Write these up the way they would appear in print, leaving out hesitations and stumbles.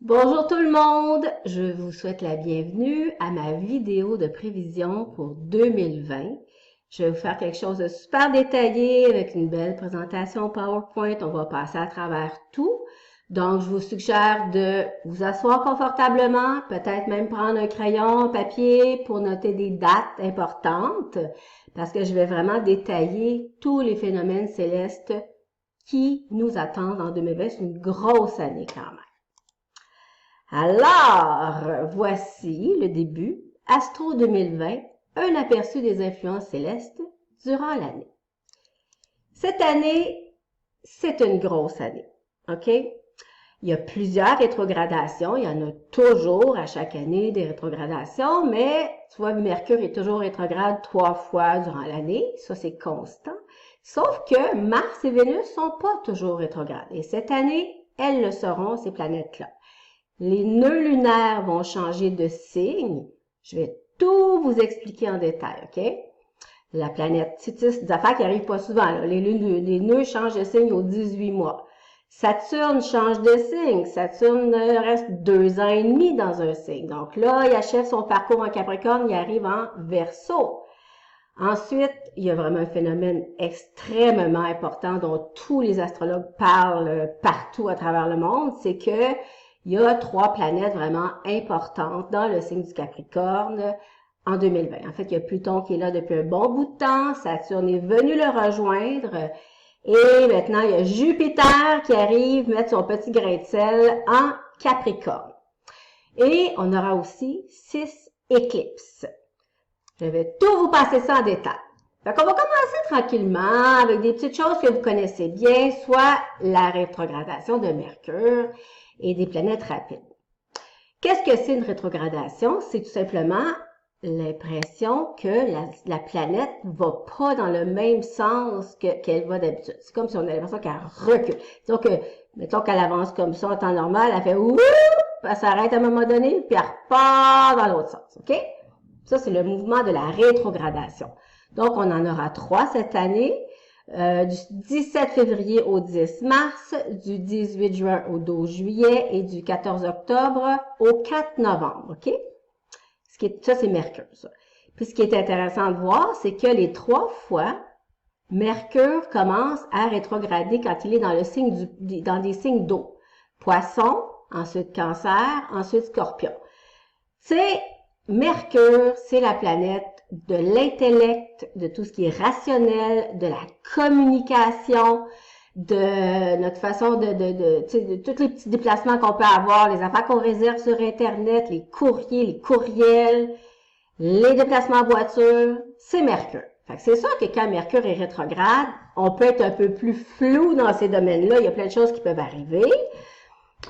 Bonjour tout le monde, je vous souhaite la bienvenue à ma vidéo de prévision pour 2020. Je vais vous faire quelque chose de super détaillé avec une belle présentation PowerPoint. On va passer à travers tout. Donc, je vous suggère de vous asseoir confortablement, peut-être même prendre un crayon, papier pour noter des dates importantes parce que je vais vraiment détailler tous les phénomènes célestes qui nous attendent en 2020. C'est une grosse année quand même. Alors, voici le début, Astro 2020, un aperçu des influences célestes durant l'année. Cette année, c'est une grosse année, OK? Il y a plusieurs rétrogradations, il y en a toujours à chaque année des rétrogradations, mais tu vois, Mercure est toujours rétrograde 3 fois durant l'année, ça c'est constant. Sauf que Mars et Vénus sont pas toujours rétrogrades, et cette année, elles le seront, ces planètes-là. Les nœuds lunaires vont changer de signe. Je vais tout vous expliquer en détail, OK? La planète Titus, des affaires qui n'arrivent pas souvent. Là. Les nœuds changent de signe aux 18 mois. Saturne change de signe. Saturne reste 2 ans et demi dans un signe. Donc là, il achève son parcours en Capricorne, il arrive en Verseau. Ensuite, il y a vraiment un phénomène extrêmement important dont tous les astrologues parlent partout à travers le monde, c'est que il y a 3 planètes vraiment importantes dans le signe du Capricorne en 2020. En fait, il y a Pluton qui est là depuis un bon bout de temps, Saturne est venu le rejoindre, et maintenant il y a Jupiter qui arrive mettre son petit grain de sel en Capricorne. Et on aura aussi 6 éclipses. Je vais tout vous passer ça en détail. Donc, on va commencer tranquillement avec des petites choses que vous connaissez bien, soit la rétrogradation de Mercure et des planètes rapides. Qu'est-ce que c'est une rétrogradation? C'est tout simplement l'impression que la planète ne va pas dans le même sens qu'elle va d'habitude. C'est comme si on a l'impression qu'elle recule. Donc, mettons qu'elle avance comme ça en temps normal, elle fait ouh, elle s'arrête à un moment donné, puis elle repart dans l'autre sens. OK? Ça, c'est le mouvement de la rétrogradation. Donc, on en aura 3 cette année, du 17 février au 10 mars, du 18 juin au 12 juillet et du 14 octobre au 4 novembre, OK? Ça, c'est Mercure, ça. Puis, ce qui est intéressant de voir, c'est que les 3 fois, Mercure commence à rétrograder quand il est dans dans des signes d'eau. Poisson, ensuite Cancer, ensuite Scorpion. C'est Mercure, c'est la planète de l'intellect, de tout ce qui est rationnel, de la communication, de notre façon de tous les petits déplacements qu'on peut avoir, les affaires qu'on réserve sur Internet, les courriers, les courriels, les déplacements en voiture, c'est Mercure. Fait que c'est sûr que quand Mercure est rétrograde, on peut être un peu plus flou dans ces domaines-là. Il y a plein de choses qui peuvent arriver.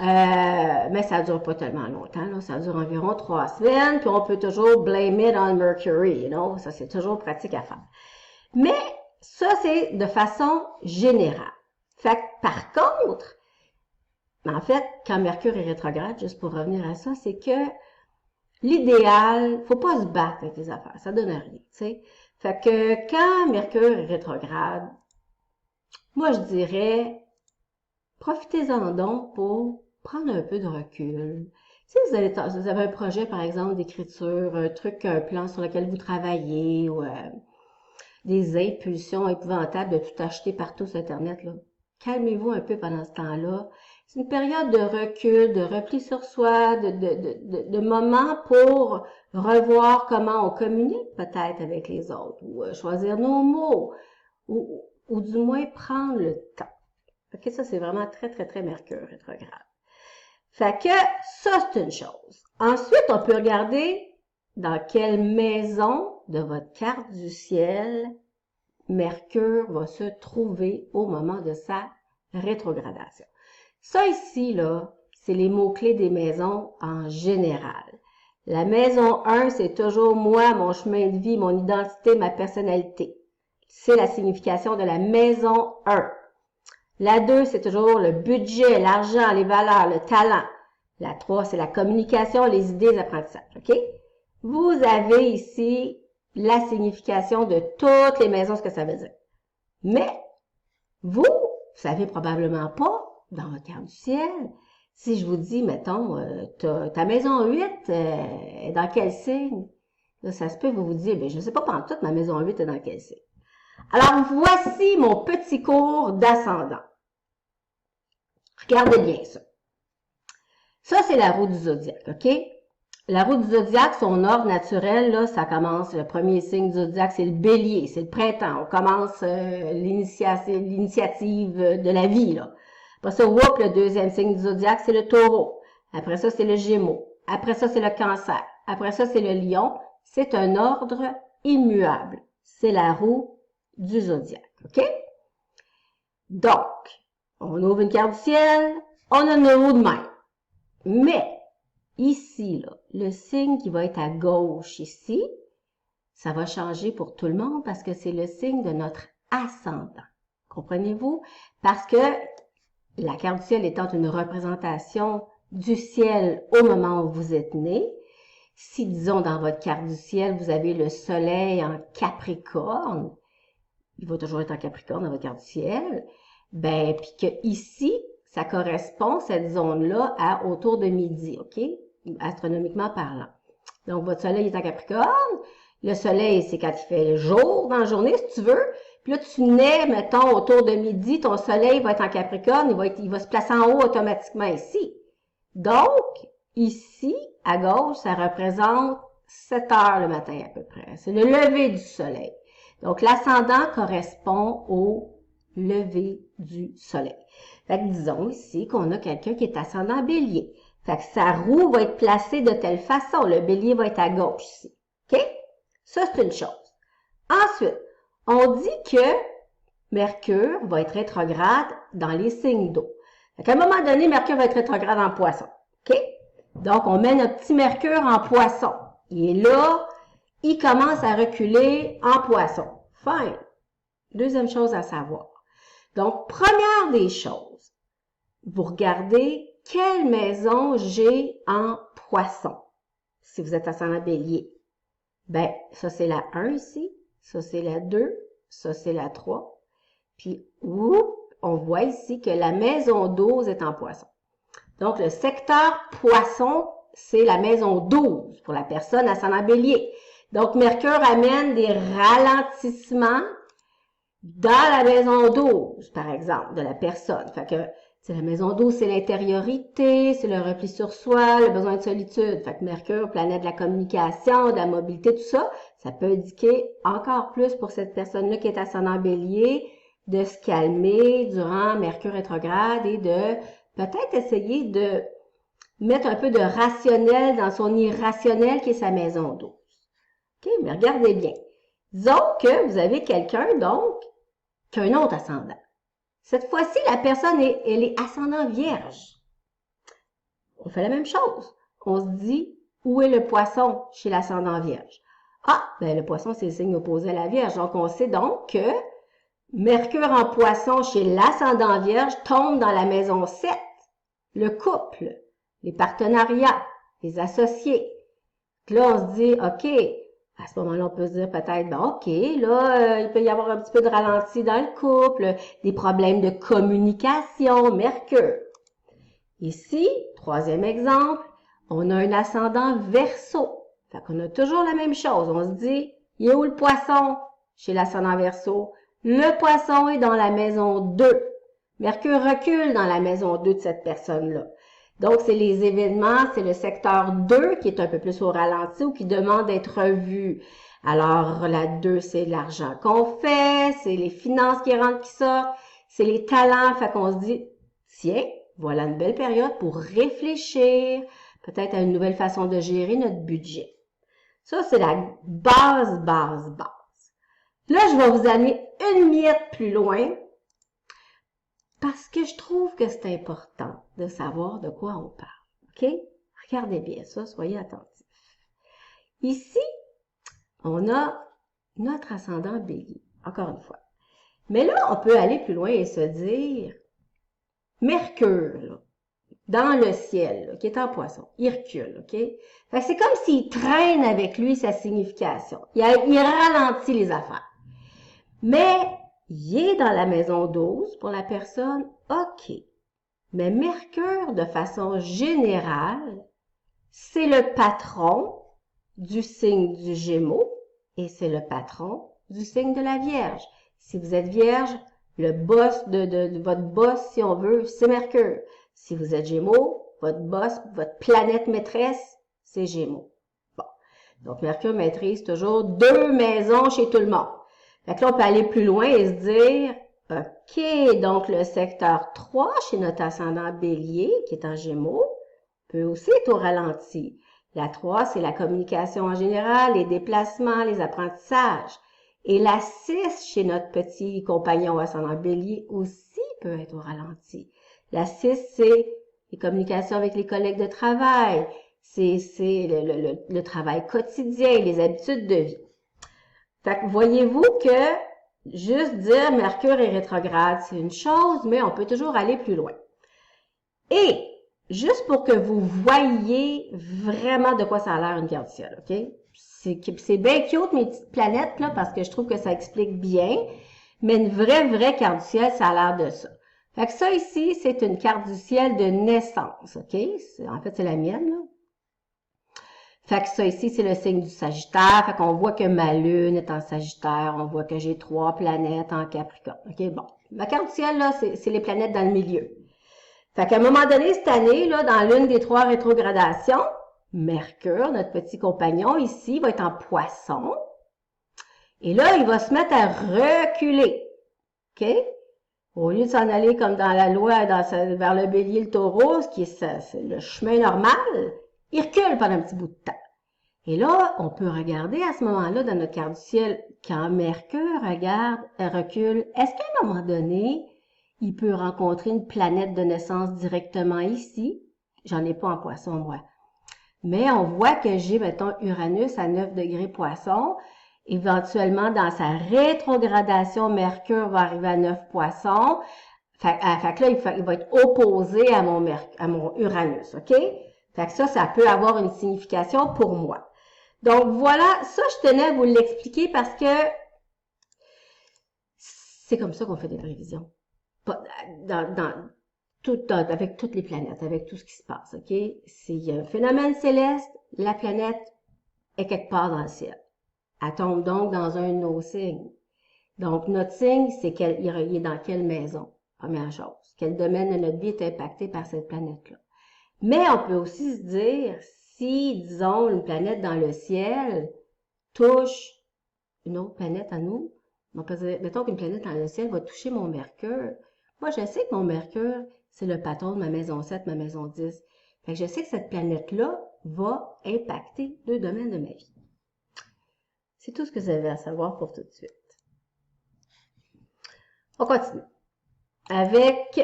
Mais ça dure pas tellement longtemps, là. Ça dure environ 3 semaines, puis on peut toujours blame it on Mercury, you know? Ça, c'est toujours pratique à faire. Mais ça, c'est de façon générale. Fait que, par contre, en fait, quand Mercure est rétrograde, juste pour revenir à ça, c'est que l'idéal, faut pas se battre avec les affaires, ça donne rien, tu sais. Fait que quand Mercure est rétrograde, moi, je dirais, profitez-en donc pour prendre un peu de recul. Si vous avez un projet, par exemple, d'écriture, un truc, un plan sur lequel vous travaillez, ou des impulsions épouvantables de tout acheter partout sur Internet, là, calmez-vous un peu pendant ce temps-là. C'est une période de recul, de repli sur soi, de moments pour revoir comment on communique peut-être avec les autres, ou choisir nos mots, ou du moins prendre le temps. OK, ça, c'est vraiment très, très, très Mercure rétrograde. Fait que ça, c'est une chose. Ensuite, on peut regarder dans quelle maison de votre carte du ciel Mercure va se trouver au moment de sa rétrogradation. Ça ici, là, c'est les mots-clés des maisons en général. La maison 1, c'est toujours moi, mon chemin de vie, mon identité, ma personnalité. C'est la signification de la maison 1. La 2, c'est toujours le budget, l'argent, les valeurs, le talent. La 3, c'est la communication, les idées, les apprentissages. OK? Vous avez ici la signification de toutes les maisons, ce que ça veut dire. Mais, vous savez probablement pas, dans votre carte du ciel, Si je vous dis, mettons, ta maison 8 est dans quel signe? Là, ça se peut que vous vous disiez, ben, je ne sais pas pantoute, ma maison 8 est dans quel signe. Alors, voici mon petit cours d'ascendant. Regardez bien ça. Ça, c'est la roue du zodiaque, OK? La roue du zodiaque, son ordre naturel, là, ça commence, le premier signe du zodiaque, c'est le bélier, c'est le printemps. On commence l'initiative de la vie, là. Après ça, whoop, le deuxième signe du zodiaque, c'est le taureau. Après ça, c'est le gémeaux. Après ça, c'est le cancer. Après ça, c'est le lion. C'est un ordre immuable. C'est la roue du zodiaque, OK? Donc, on ouvre une carte du ciel, on a une roue de même. Mais, ici, là, le signe qui va être à gauche ici, ça va changer pour tout le monde parce que c'est le signe de notre ascendant. Comprenez-vous? Parce que la carte du ciel étant une représentation du ciel au moment où vous êtes né, si, disons, dans votre carte du ciel, vous avez le soleil en Capricorne, il va toujours être en Capricorne dans votre carte du ciel, ben, puis que ici, ça correspond, cette zone-là, à autour de midi, OK? Astronomiquement parlant. Donc, votre soleil est en Capricorne. Le soleil, c'est quand il fait le jour dans la journée, si tu veux. Puis là, tu nais, mettons, autour de midi, ton soleil va être en Capricorne, il va se placer en haut automatiquement ici. Donc, ici, à gauche, ça représente 7 heures le matin à peu près. C'est le lever du soleil. Donc, l'ascendant correspond au lever du soleil. Fait que disons ici qu'on a quelqu'un qui est ascendant bélier. Fait que sa roue va être placée de telle façon. Le bélier va être à gauche ici. OK? Ça, c'est une chose. Ensuite, on dit que Mercure va être rétrograde dans les signes d'eau. Fait qu'à un moment donné, Mercure va être rétrograde en poisson. OK? Donc, on met notre petit Mercure en poisson. Il est là, il commence à reculer en poisson. Fine. Deuxième chose à savoir. Donc, première des choses, vous regardez quelle maison j'ai en poisson. Si vous êtes ascendant bélier, ben, ça c'est la 1 ici, ça c'est la 2, ça c'est la 3. Puis, on voit ici que la maison 12 est en poisson. Donc, le secteur poisson, c'est la maison 12 pour la personne ascendant bélier. Donc, Mercure amène des ralentissements dans la maison 12, par exemple, de la personne. Fait que, la maison 12, c'est l'intériorité, c'est le repli sur soi, le besoin de solitude. Fait que Mercure, planète de la communication, de la mobilité, tout ça, ça peut indiquer encore plus pour cette personne-là qui est ascendant bélier, de se calmer durant Mercure rétrograde et de peut-être essayer de mettre un peu de rationnel dans son irrationnel qui est sa maison 12. OK? Mais regardez bien. Disons que vous avez quelqu'un, donc, qui a un autre ascendant. Cette fois-ci, la personne, elle est ascendant vierge. On fait la même chose. On se dit, où est le poisson chez l'ascendant vierge? Ah, ben le poisson, c'est le signe opposé à la vierge. Donc, on sait donc que Mercure en poisson chez l'ascendant vierge tombe dans la maison 7. Le couple, les partenariats, les associés. Là, on se dit, OK, à ce moment-là, on peut se dire peut-être, ben OK, là, il peut y avoir un petit peu de ralenti dans le couple, des problèmes de communication, Mercure. Ici, troisième exemple, on a un ascendant Verseau. Fait qu'on a toujours la même chose. On se dit, il est où le poisson chez l'ascendant Verseau? Le poisson est dans la maison 2. Mercure recule dans la maison 2 de cette personne-là. Donc, c'est les événements, c'est le secteur 2 qui est un peu plus au ralenti ou qui demande d'être revu. Alors, la 2, c'est l'argent qu'on fait, c'est les finances qui rentrent, qui sortent, c'est les talents. Fait qu'on se dit, tiens, voilà une belle période pour réfléchir, peut-être à une nouvelle façon de gérer notre budget. Ça, c'est la base. Là, je vais vous amener une miette plus loin parce que je trouve que c'est important de savoir de quoi on parle. OK? Regardez bien ça, soyez attentifs. Ici, on a notre ascendant bélier, encore une fois. Mais là, on peut aller plus loin et se dire, Mercure, là, dans le ciel, là, qui est en poisson, il recule, OK? Fait que c'est comme s'il traîne avec lui sa signification. Il ralentit les affaires. Mais il est dans la maison 12 pour la personne, OK. Mais Mercure, de façon générale, c'est le patron du signe du Gémeaux et c'est le patron du signe de la Vierge. Si vous êtes Vierge, le boss de votre boss, si on veut, c'est Mercure. Si vous êtes Gémeaux, votre boss, votre planète maîtresse, c'est Gémeaux. Bon. Donc, Mercure maîtrise toujours 2 maisons chez tout le monde. Fait que là, on peut aller plus loin et se dire, OK, donc le secteur 3 chez notre ascendant Bélier, qui est en Gémeaux, peut aussi être au ralenti. La 3, c'est la communication en général, les déplacements, les apprentissages. Et la 6, chez notre petit compagnon ascendant Bélier, aussi peut être au ralenti. La 6, c'est les communications avec les collègues de travail, c'est le travail quotidien, les habitudes de vie. Fait que voyez-vous que juste dire Mercure est rétrograde, c'est une chose, mais on peut toujours aller plus loin. Et juste pour que vous voyiez vraiment de quoi ça a l'air une carte du ciel, OK? C'est bien cute, mes petites planètes, là, parce que je trouve que ça explique bien, mais une vraie carte du ciel, ça a l'air de ça. Fait que ça ici, c'est une carte du ciel de naissance, OK? En fait, c'est la mienne, là. Fait que ça ici, c'est le signe du Sagittaire. Fait qu'on voit que ma lune est en Sagittaire. On voit que j'ai 3 planètes en Capricorne. OK, bon. Ma carte du ciel, là, c'est les planètes dans le milieu. Fait qu'à un moment donné, cette année, là, dans l'une des 3 rétrogradations, Mercure, notre petit compagnon ici, va être en Poisson. Et là, il va se mettre à reculer. OK? Au lieu de s'en aller comme dans la loi, vers le Bélier, le Taureau, ce qui est le chemin normal, il recule pendant un petit bout de temps. Et là, on peut regarder à ce moment-là, dans notre carte du ciel, quand Mercure recule, est-ce qu'à un moment donné, il peut rencontrer une planète de naissance directement ici? J'en ai pas en Poisson, moi. Mais on voit que j'ai, mettons, Uranus à 9 degrés Poisson. Éventuellement, dans sa rétrogradation, Mercure va arriver à 9 Poisson. Fait que là, il va être opposé à mon Uranus, OK? Fait que ça peut avoir une signification pour moi. Donc, voilà, ça, je tenais à vous l'expliquer parce que c'est comme ça qu'on fait des prévisions. Avec toutes les planètes, avec tout ce qui se passe, OK? S'il y a un phénomène céleste, la planète est quelque part dans le ciel. Elle tombe donc dans un de nos signes. Donc, notre signe, c'est qu'il est dans quelle maison? Première chose. Quel domaine de notre vie est impacté par cette planète-là? Mais on peut aussi se dire, si, disons, une planète dans le ciel touche une autre planète à nous, on peut dire, mettons qu'une planète dans le ciel va toucher mon Mercure. Moi, je sais que mon Mercure, c'est le patron de ma maison 7, ma maison 10. Fait que je sais que cette planète-là va impacter 2 domaines de ma vie. C'est tout ce que vous avez à savoir pour tout de suite. On continue avec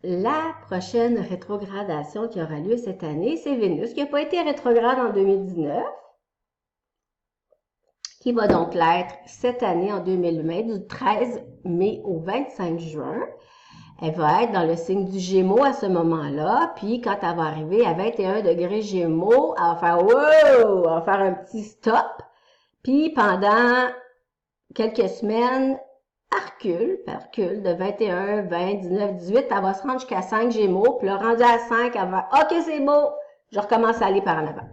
la prochaine rétrogradation qui aura lieu cette année. C'est Vénus qui n'a pas été rétrograde en 2019, qui va donc l'être cette année en 2020, du 13 mai au 25 juin. Elle va être dans le signe du Gémeaux à ce moment-là, puis quand elle va arriver à 21 degrés Gémeaux, elle va faire « wow », elle va faire un petit stop, puis pendant quelques semaines, elle recule de 21, 20, 19, 18, elle va se rendre jusqu'à 5 Gémeaux, puis là, rendu à 5, elle va « OK, c'est beau, je recommence à aller par en avant ».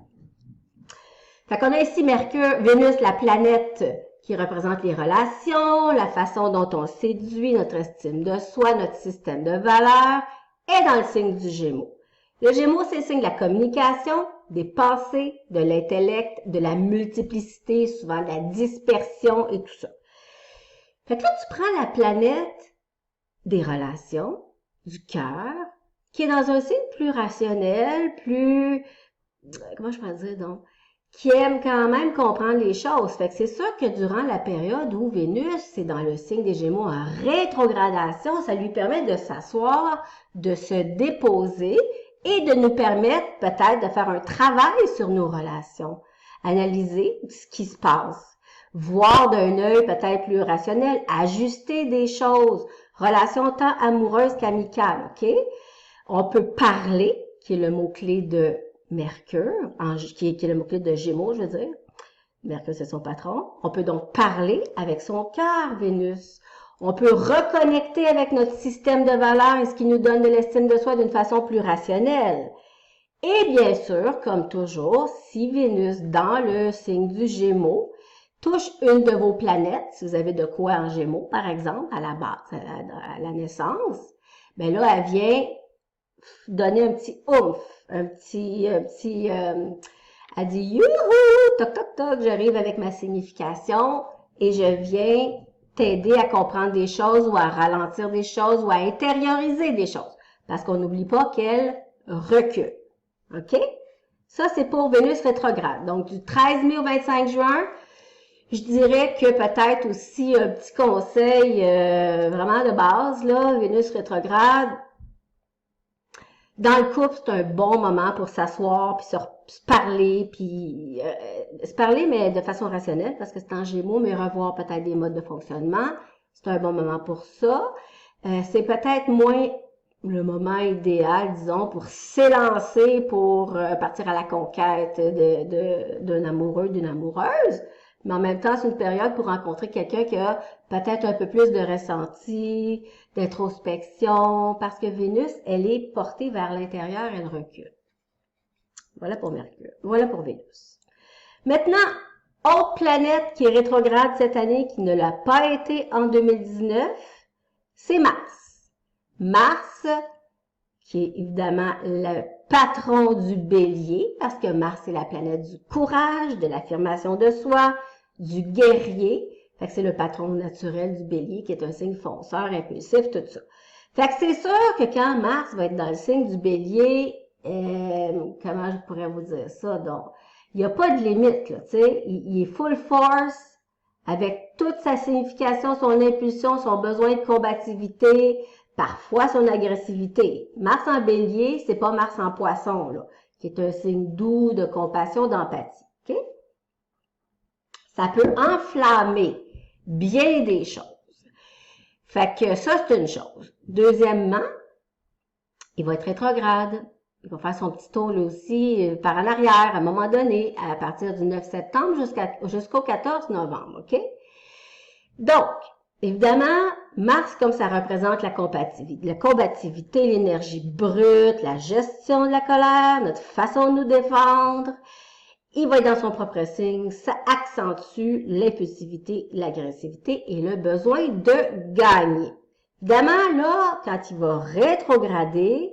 Fait qu'on a ici Mercure, Vénus, la planète qui représente les relations, la façon dont on séduit, notre estime de soi, notre système de valeurs, est dans le signe du Gémeaux. Le Gémeaux, c'est le signe de la communication, des pensées, de l'intellect, de la multiplicité, souvent de la dispersion et tout ça. Fait que là, tu prends la planète des relations, du cœur, qui est dans un signe plus rationnel, comment je pourrais dire donc, qui aime quand même comprendre les choses. Fait que c'est sûr que durant la période où Vénus, c'est dans le signe des Gémeaux en rétrogradation, ça lui permet de s'asseoir, de se déposer et de nous permettre peut-être de faire un travail sur nos relations, analyser ce qui se passe, voir d'un œil peut-être plus rationnel, ajuster des choses, relations tant amoureuses qu'amicales, OK? On peut parler, qui est le mot-clé de Mercure, qui est le mot-clé de Gémeaux, je veux dire. Mercure, c'est son patron. On peut donc parler avec son cœur, Vénus. On peut reconnecter avec notre système de valeurs et ce qui nous donne de l'estime de soi d'une façon plus rationnelle. Et bien sûr, comme toujours, si Vénus dans le signe du Gémeaux touche une de vos planètes, si vous avez de quoi en Gémeaux, par exemple, à la base, à la naissance, bien là, elle vient donner un petit oomph, elle dit « Youhou! Toc, toc, toc! » J'arrive avec ma signification et je viens t'aider à comprendre des choses ou à ralentir des choses ou à intérioriser des choses. Parce qu'on n'oublie pas qu'elle recule. OK? Ça, c'est pour Vénus rétrograde. Donc, du 13 mai au 25 juin, je dirais que peut-être aussi un petit conseil vraiment de base, là, Vénus rétrograde. Dans le couple, c'est un bon moment pour s'asseoir, puis se parler, puis se parler, mais de façon rationnelle, parce que c'est en Gémeaux, mais revoir peut-être des modes de fonctionnement. C'est un bon moment pour ça. C'est peut-être moins le moment idéal, disons, pour s'élancer, pour partir à la conquête d'un amoureux, d'une amoureuse. Mais en même temps, c'est une période pour rencontrer quelqu'un qui a peut-être un peu plus de ressenti, d'introspection, parce que Vénus, elle est portée vers l'intérieur, elle recule. Voilà pour Mercure. Voilà pour Vénus. Maintenant, autre planète qui est rétrograde cette année, qui ne l'a pas été en 2019, c'est Mars. Mars, qui est évidemment le patron du Bélier, parce que Mars est la planète du courage, de l'affirmation de soi, du guerrier. Fait que c'est le patron naturel du Bélier, qui est un signe fonceur, impulsif, tout ça. Fait que c'est sûr que quand Mars va être dans le signe du Bélier, comment je pourrais vous dire ça, donc, il n'y a pas de limite, là, tu sais, il est full force, avec toute sa signification, son impulsion, son besoin de combativité, parfois son agressivité. Mars en Bélier, c'est pas Mars en Poisson, là, qui est un signe doux, de compassion, d'empathie, ok? Ça peut enflammer bien des choses. Fait que ça, c'est une chose. Deuxièmement, il va être rétrograde. Il va faire son petit tour, là aussi, par en arrière, à un moment donné, à partir du 9 septembre jusqu'au 14 novembre, OK? Donc, évidemment, Mars, comme ça représente la combativité, l'énergie brute, la gestion de la colère, notre façon de nous défendre, il va être dans son propre signe, ça accentue l'impulsivité, l'agressivité et le besoin de gagner. Évidemment, là, quand il va rétrograder,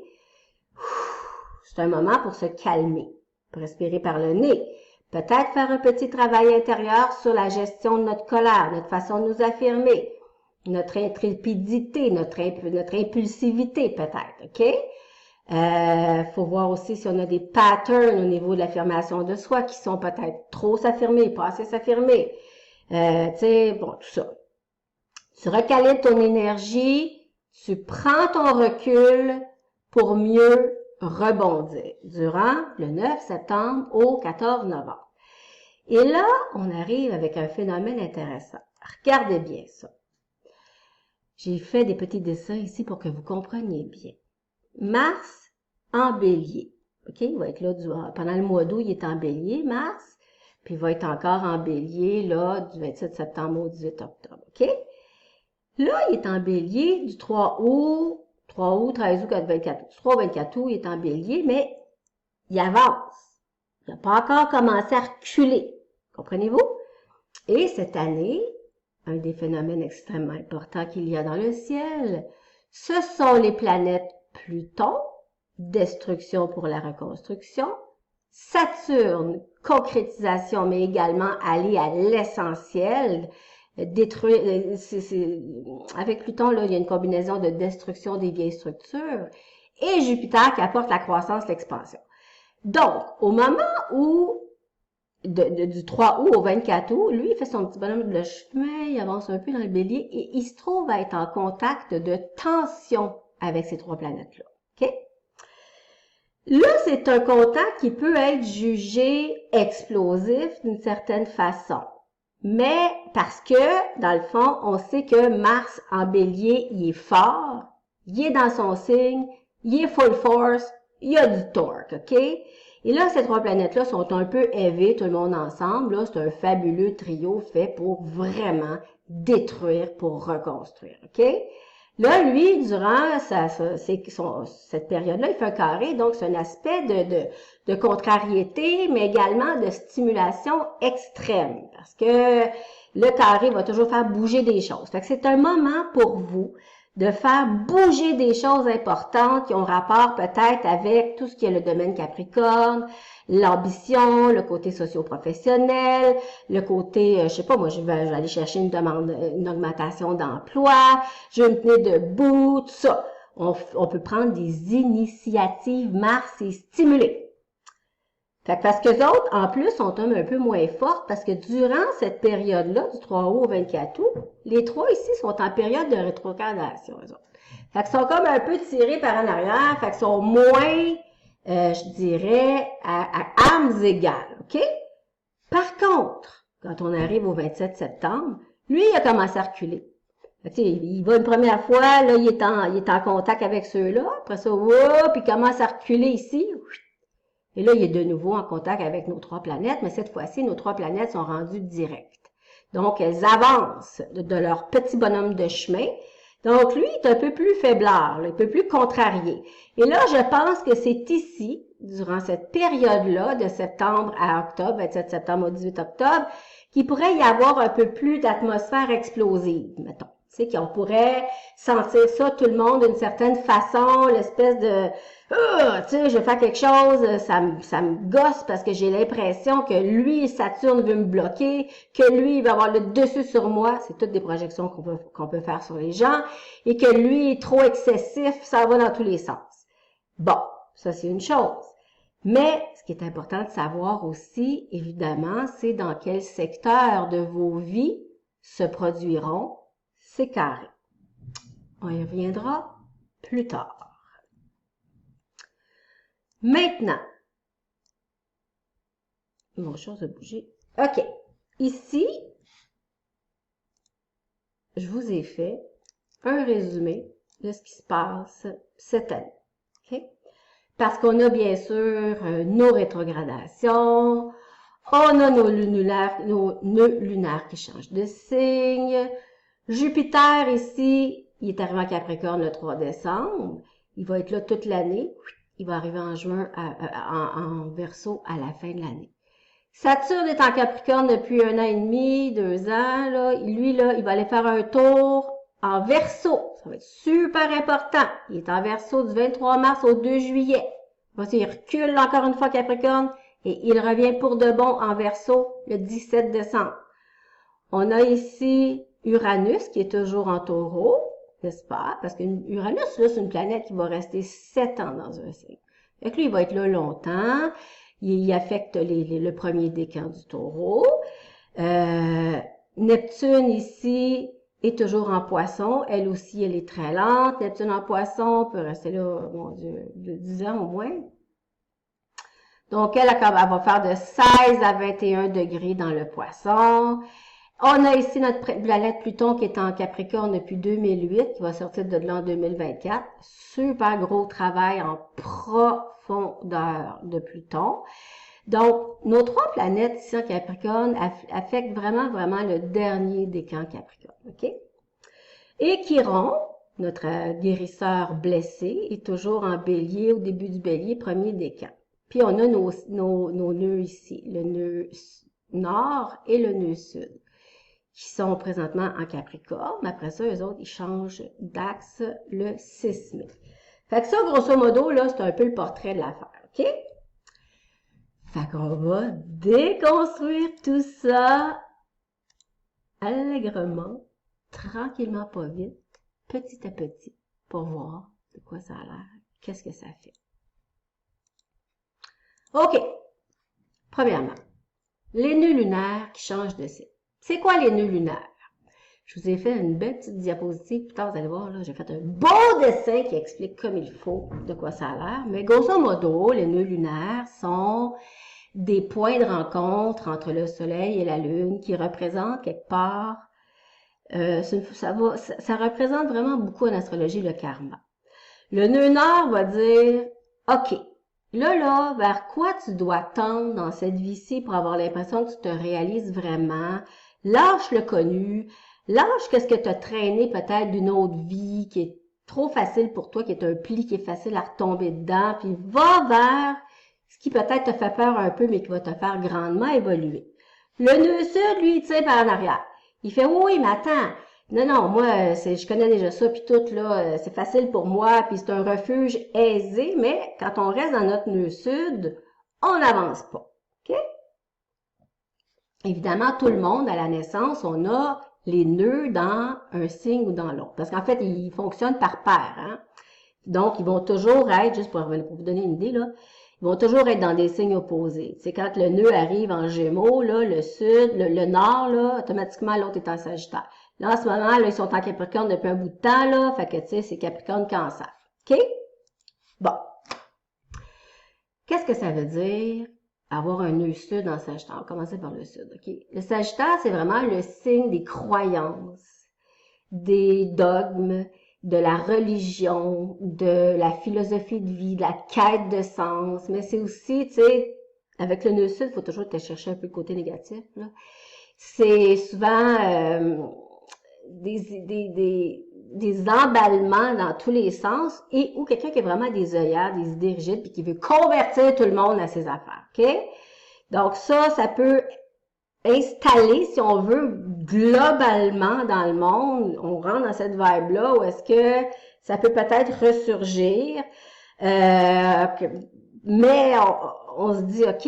c'est un moment pour se calmer, pour respirer par le nez. Peut-être faire un petit travail intérieur sur la gestion de notre colère, notre façon de nous affirmer, notre intrépidité, notre impulsivité peut-être, OK? Faut voir aussi si on a des patterns au niveau de l'affirmation de soi qui sont peut-être trop s'affirmer, pas assez s'affirmer. Tu sais, bon, tout ça. Tu recalibres ton énergie, tu prends ton recul pour mieux rebondir durant le 9 septembre au 14 novembre. Et là, on arrive avec un phénomène intéressant. Regardez bien ça. J'ai fait des petits dessins ici pour que vous compreniez bien. Mars en bélier. OK? Il va être là pendant le mois d'août, il est en bélier, Mars. Puis il va être encore en bélier, là, du 27 septembre au 18 octobre. OK? Là, il est en bélier du 3 août, 13 août, 24 août. 3 24 août, il est en bélier, mais il avance. Il n'a pas encore commencé à reculer. Comprenez-vous? Et cette année, un des phénomènes extrêmement importants qu'il y a dans le ciel, ce sont les planètes Pluton, destruction pour la reconstruction, Saturne, concrétisation, mais également aller à l'essentiel, détruire, avec Pluton, là, il y a une combinaison de destruction des vieilles structures, et Jupiter qui apporte la croissance, l'expansion. Donc, au moment où, du 3 août au 24 août, lui, il fait son petit bonhomme de chemin, il avance un peu dans le bélier, et il se trouve à être en contact de tension avec ces trois planètes-là. OK? Là, c'est un contact qui peut être jugé explosif d'une certaine façon. Mais parce que, dans le fond, on sait que Mars en bélier, il est fort, il est dans son signe, il est full force, il y a du torque, OK? Et là, ces trois planètes-là sont un peu élevées, tout le monde ensemble. Là, c'est un fabuleux trio fait pour vraiment détruire, pour reconstruire. OK? Là, lui, durant cette période-là, il fait un carré, donc c'est un aspect de contrariété, mais également de stimulation extrême, parce que le carré va toujours faire bouger des choses. Fait que c'est un moment pour vous de faire bouger des choses importantes qui ont rapport peut-être avec tout ce qui est le domaine Capricorne, l'ambition, le côté socio-professionnel, le côté, je sais pas, moi je vais aller chercher une augmentation d'emploi, je vais me tenir debout, tout ça. On peut prendre des initiatives Mars et stimuler. Fait que parce que les autres, en plus, sont un peu moins fortes parce que durant cette période-là, du 3 août au 24 août, les trois ici sont en période de rétrogradation, eux autres. Fait qu'ils sont comme un peu tirés par en arrière, fait qu'ils sont moins, je dirais, à armes égales, OK? Par contre, quand on arrive au 27 septembre, lui, il a commencé à reculer. Il va une première fois, là, il est en contact avec ceux-là, après ça, puis il commence à reculer ici, et là, il est de nouveau en contact avec nos trois planètes, mais cette fois-ci, nos trois planètes sont rendues directes. Donc, elles avancent de leur petit bonhomme de chemin. Donc, lui, il est un peu plus faiblard, un peu plus contrarié. Et là, je pense que c'est ici, durant cette période-là, de septembre à octobre, 27 septembre au 18 octobre, qu'il pourrait y avoir un peu plus d'atmosphère explosive, mettons. Tu sais, qu'on pourrait sentir ça, tout le monde, d'une certaine façon, l'espèce de tu sais, je vais faire quelque chose, ça me gosse parce que j'ai l'impression que lui, Saturne veut me bloquer, que lui, il va avoir le dessus sur moi. C'est toutes des projections qu'on peut faire sur les gens. Et que lui est trop excessif, ça va dans tous les sens. Bon, ça c'est une chose. Mais ce qui est important de savoir aussi, évidemment, c'est dans quel secteur de vos vies se produiront ces carrés. On y reviendra plus tard. Maintenant, mon chose a bougé. OK. Ici, je vous ai fait un résumé de ce qui se passe cette année. OK? Parce qu'on a bien sûr nos rétrogradations, on a nos nœuds lunaires qui changent de signe. Jupiter ici, il est arrivé en Capricorne le 3 décembre. Il va être là toute l'année. Il va arriver en juin, en Verseau à la fin de l'année. Saturne est en Capricorne depuis 1 an et demi, 2 ans. Là. Lui, là, il va aller faire un tour en Verseau. Ça va être super important. Il est en Verseau du 23 mars au 2 juillet. Il recule encore une fois Capricorne et il revient pour de bon en Verseau le 17 décembre. On a ici Uranus qui est toujours en Taureau, n'est-ce pas? Parce que Uranus, là, c'est une planète qui va rester 7 ans dans un signe. Fait que lui, il va être là longtemps. Il affecte le premier décan du Taureau. Neptune, ici, est toujours en Poisson. Elle aussi, elle est très lente. Neptune en Poisson peut rester là, mon Dieu, de 10 ans au moins. Donc, elle va faire de 16 à 21 degrés dans le Poisson. On a ici notre planète Pluton qui est en Capricorne depuis 2008, qui va sortir de là en 2024. Super gros travail en profondeur de Pluton. Donc, nos trois planètes ici en Capricorne affectent vraiment le dernier décan Capricorne. OK? Et Chiron, notre guérisseur blessé, est toujours en Bélier, au début du Bélier, premier décan. Puis on a nos nœuds ici, le nœud nord et le nœud sud, qui sont présentement en Capricorne. Après ça, eux autres, ils changent d'axe le 6 mai. Fait que ça, grosso modo, là, c'est un peu le portrait de l'affaire, OK? Fait qu'on va déconstruire tout ça allègrement, tranquillement, pas vite, petit à petit, pour voir de quoi ça a l'air, qu'est-ce que ça fait. OK. Premièrement, les nœuds lunaires qui changent de signe. C'est quoi les nœuds lunaires? Je vous ai fait une belle petite diapositive. Plus tard, vous allez voir, là, j'ai fait un beau dessin qui explique comme il faut de quoi ça a l'air. Mais grosso modo, les nœuds lunaires sont des points de rencontre entre le Soleil et la Lune qui représentent quelque part, ça représente vraiment beaucoup en astrologie le karma. Le nœud nord va dire, OK, là, vers quoi tu dois tendre dans cette vie-ci pour avoir l'impression que tu te réalises vraiment? Lâche le connu, lâche qu'est-ce que tu as traîné peut-être d'une autre vie qui est trop facile pour toi, qui est un pli qui est facile à retomber dedans, puis va vers ce qui peut-être te fait peur un peu, mais qui va te faire grandement évoluer. Le nœud sud, lui, il tire par en arrière. Il fait, oui, mais attends, non, moi, je connais déjà ça, puis tout, là, c'est facile pour moi, puis c'est un refuge aisé, mais quand on reste dans notre nœud sud, on n'avance pas. OK? Évidemment, tout le monde, à la naissance, on a les nœuds dans un signe ou dans l'autre. Parce qu'en fait, ils fonctionnent par paire, hein? Donc, ils vont toujours être, juste pour vous donner une idée, là, ils vont toujours être dans des signes opposés. C'est quand le nœud arrive en Gémeaux, là, le sud, le nord, là, automatiquement, l'autre est en Sagittaire. Là, en ce moment, là, ils sont en Capricorne depuis un bout de temps, là, fait que, tu sais, c'est Capricorne Cancer. OK? Bon. Qu'est-ce que ça veut dire avoir un nœud sud en Sagittaire? On va commencer par le sud, OK? Le Sagittaire, c'est vraiment le signe des croyances, des dogmes, de la religion, de la philosophie de vie, de la quête de sens, mais c'est aussi, tu sais, avec le nœud sud, il faut toujours te chercher un peu le côté négatif, là. C'est souvent des emballements dans tous les sens et ou quelqu'un qui a vraiment des œillères, des idées rigides puis qui veut convertir tout le monde à ses affaires, OK? Donc ça peut installer, si on veut, globalement dans le monde, on rentre dans cette vibe-là où est-ce que ça peut peut-être ressurgir, mais on se dit, OK,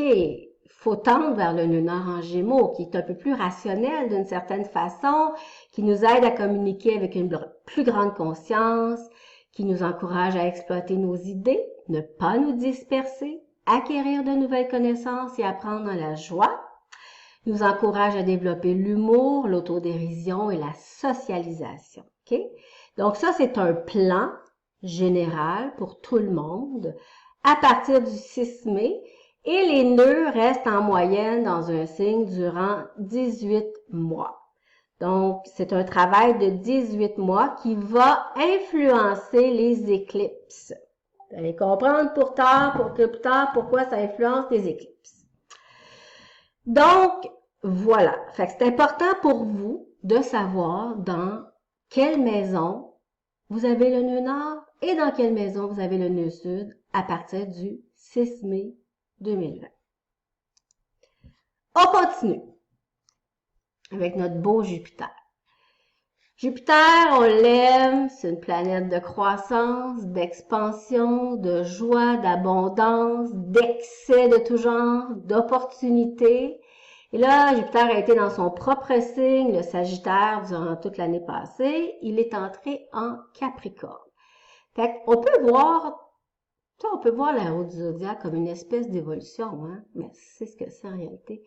faut tendre vers le nœud nord en Gémeaux, qui est un peu plus rationnel d'une certaine façon, qui nous aide à communiquer avec une plus grande conscience, qui nous encourage à exploiter nos idées, ne pas nous disperser, acquérir de nouvelles connaissances et apprendre dans la joie, nous encourage à développer l'humour, l'autodérision et la socialisation. OK? Donc ça, c'est un plan général pour tout le monde à partir du 6 mai et les nœuds restent en moyenne dans un signe durant 18 mois. Donc, c'est un travail de 18 mois qui va influencer les éclipses. Vous allez comprendre plus tard pourquoi ça influence les éclipses. Donc, voilà. Fait que c'est important pour vous de savoir dans quelle maison vous avez le nœud nord et dans quelle maison vous avez le nœud sud à partir du 6 mai 2020. On continue avec notre beau Jupiter. Jupiter, on l'aime, c'est une planète de croissance, d'expansion, de joie, d'abondance, d'excès de tout genre, d'opportunités. Et là, Jupiter a été dans son propre signe, le Sagittaire, durant toute l'année passée. Il est entré en Capricorne. Fait qu'on peut voir la roue du zodiaque comme une espèce d'évolution, hein, mais c'est ce que c'est en réalité.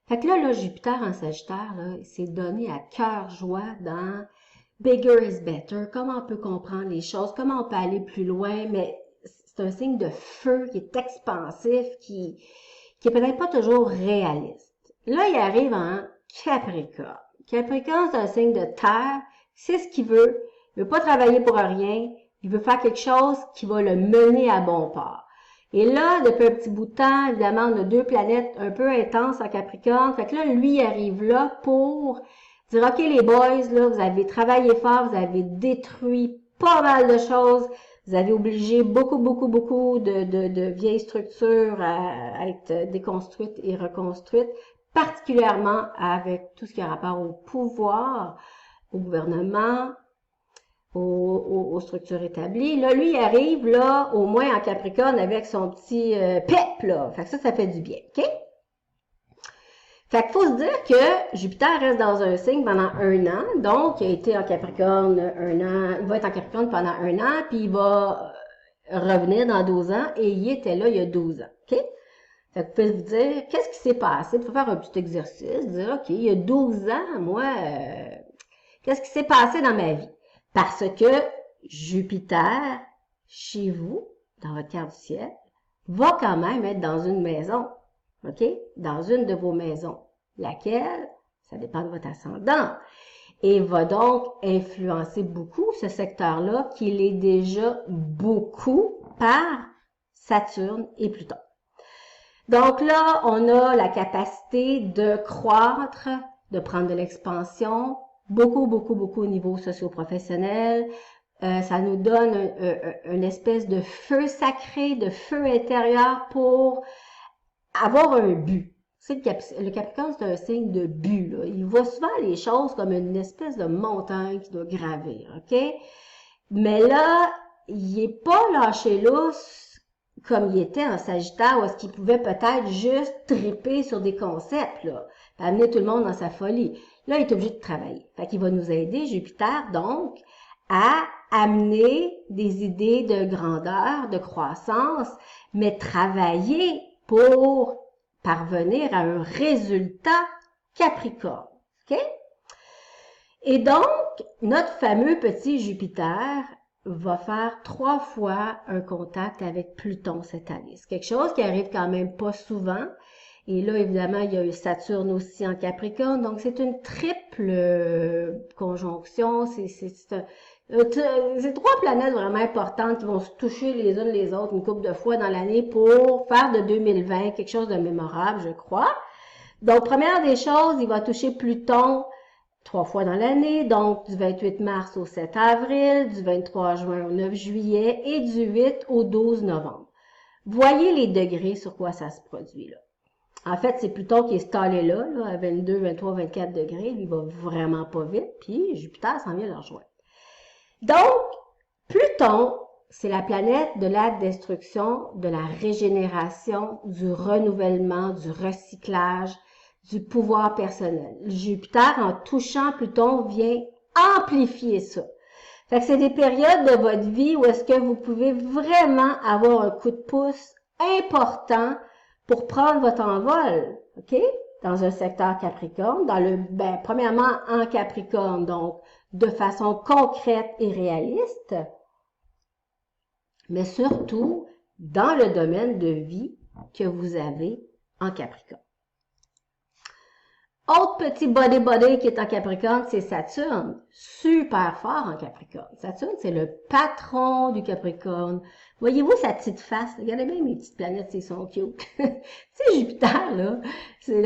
Fait que là, Jupiter en Sagittaire, là, il s'est donné à cœur joie dans bigger is better, comment on peut comprendre les choses, comment on peut aller plus loin, mais c'est un signe de feu qui est expansif, qui est peut-être pas toujours réaliste. Là, il arrive en Capricorne. Capricorne, c'est un signe de terre, c'est ce qu'il veut, il veut pas travailler pour rien, il veut faire quelque chose qui va le mener à bon port. Et là, depuis un petit bout de temps, évidemment, on a deux planètes un peu intenses en Capricorne. Fait que là, lui, il arrive là pour dire, OK, les boys, là, vous avez travaillé fort, vous avez détruit pas mal de choses, vous avez obligé beaucoup de vieilles structures à être déconstruites et reconstruites, particulièrement avec tout ce qui a rapport au pouvoir, au gouvernement, aux structures établies. Là, lui, il arrive, là, au moins en Capricorne, avec son petit pep, là. Fait que ça fait du bien, OK? Fait qu'il faut se dire que Jupiter reste dans un signe pendant 1 an. Donc, il a été en Capricorne 1 an. Il va être en Capricorne pendant 1 an, puis il va revenir dans 12 ans, et il était là il y a 12 ans, OK? Fait que vous pouvez vous dire, qu'est-ce qui s'est passé? Il faut faire un petit exercice, dire, OK, il y a 12 ans, moi, qu'est-ce qui s'est passé dans ma vie? Parce que Jupiter, chez vous, dans votre carte du ciel, va quand même être dans une maison, OK? Dans une de vos maisons. Laquelle? Ça dépend de votre ascendant. Et va donc influencer beaucoup ce secteur-là, qui l'est déjà beaucoup par Saturne et Pluton. Donc là, on a la capacité de croître, de prendre de l'expansion, beaucoup au niveau socio-professionnel. Ça nous donne une espèce de feu sacré, de feu intérieur pour avoir un but. Le Capricorne, c'est un signe de but, là. Il voit souvent les choses comme une espèce de montagne qu'il doit gravir, OK? Mais là, il n'est pas lâché lousse comme il était en Sagittaire, où est-ce qu'il pouvait peut-être juste triper sur des concepts, là, puis amener tout le monde dans sa folie. Là, il est obligé de travailler. Fait qu'il va nous aider, Jupiter, donc, à amener des idées de grandeur, de croissance, mais travailler pour parvenir à un résultat Capricorne. OK? Et donc, notre fameux petit Jupiter va faire 3 fois un contact avec Pluton cette année. C'est quelque chose qui arrive quand même pas souvent. Et là, évidemment, il y a eu Saturne aussi en Capricorne. Donc, c'est une triple conjonction. C'est 3 planètes vraiment importantes qui vont se toucher les unes les autres une couple de fois dans l'année pour faire de 2020 quelque chose de mémorable, je crois. Donc, première des choses, il va toucher Pluton 3 fois dans l'année, donc du 28 mars au 7 avril, du 23 juin au 9 juillet et du 8 au 12 novembre. Voyez les degrés sur quoi ça se produit là. En fait, c'est Pluton qui est stallé là, à 22, 23, 24 degrés. Lui, il va vraiment pas vite, puis Jupiter s'en vient le rejoindre. Donc, Pluton, c'est la planète de la destruction, de la régénération, du renouvellement, du recyclage, du pouvoir personnel. Jupiter, en touchant Pluton, vient amplifier ça. Fait que c'est des périodes de votre vie où est-ce que vous pouvez vraiment avoir un coup de pouce important pour prendre votre envol, OK? Dans un secteur Capricorne, premièrement en Capricorne, donc de façon concrète et réaliste, mais surtout dans le domaine de vie que vous avez en Capricorne. Autre petit body qui est en Capricorne, c'est Saturne. Super fort en Capricorne. Saturne, c'est le patron du Capricorne. Voyez-vous sa petite face? Regardez bien mes petites planètes, ils sont cute. Tu sais, Jupiter, là, il y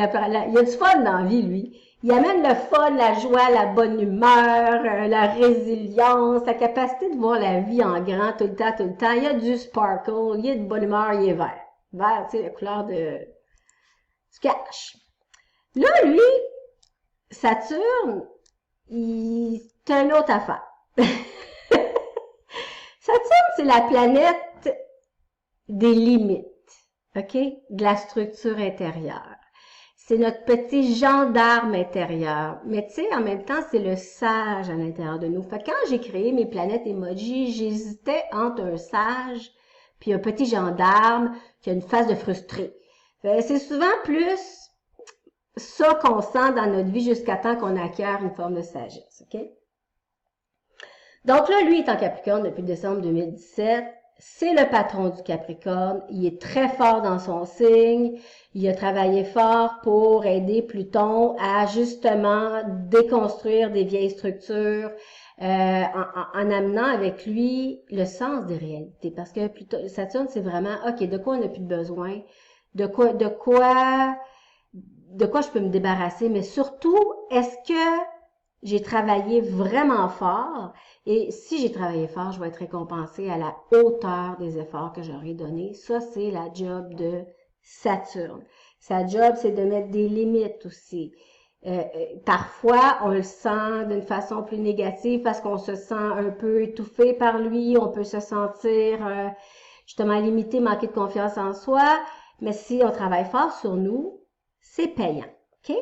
a du fun dans la vie, lui. Il amène le fun, la joie, la bonne humeur, la résilience, la capacité de voir la vie en grand tout le temps. Il y a du sparkle, il y a de bonne humeur, il est vert. Vert, tu sais, la couleur du cash. Là, lui, Saturne, c'est une autre affaire. Saturne, c'est la planète des limites, OK? De la structure intérieure. C'est notre petit gendarme intérieur. Mais tu sais, en même temps, c'est le sage à l'intérieur de nous. Fait que quand j'ai créé mes planètes emoji, j'hésitais entre un sage puis un petit gendarme qui a une face de frustré. C'est souvent plus ça qu'on sent dans notre vie jusqu'à temps qu'on acquiert une forme de sagesse, OK? Donc là, lui est en Capricorne depuis décembre 2017. C'est le patron du Capricorne. Il est très fort dans son signe. Il a travaillé fort pour aider Pluton à justement déconstruire des vieilles structures en amenant avec lui le sens des réalités. Parce que Saturne, c'est vraiment, OK, de quoi on n'a plus besoin? De quoi je peux me débarrasser, mais surtout, est-ce que j'ai travaillé vraiment fort? Et si j'ai travaillé fort, je vais être récompensée à la hauteur des efforts que j'aurai donnés. Ça, c'est la job de Saturne. Sa job, c'est de mettre des limites aussi. Parfois, on le sent d'une façon plus négative parce qu'on se sent un peu étouffé par lui. On peut se sentir justement limité, manquer de confiance en soi. Mais si on travaille fort sur nous, c'est payant, OK?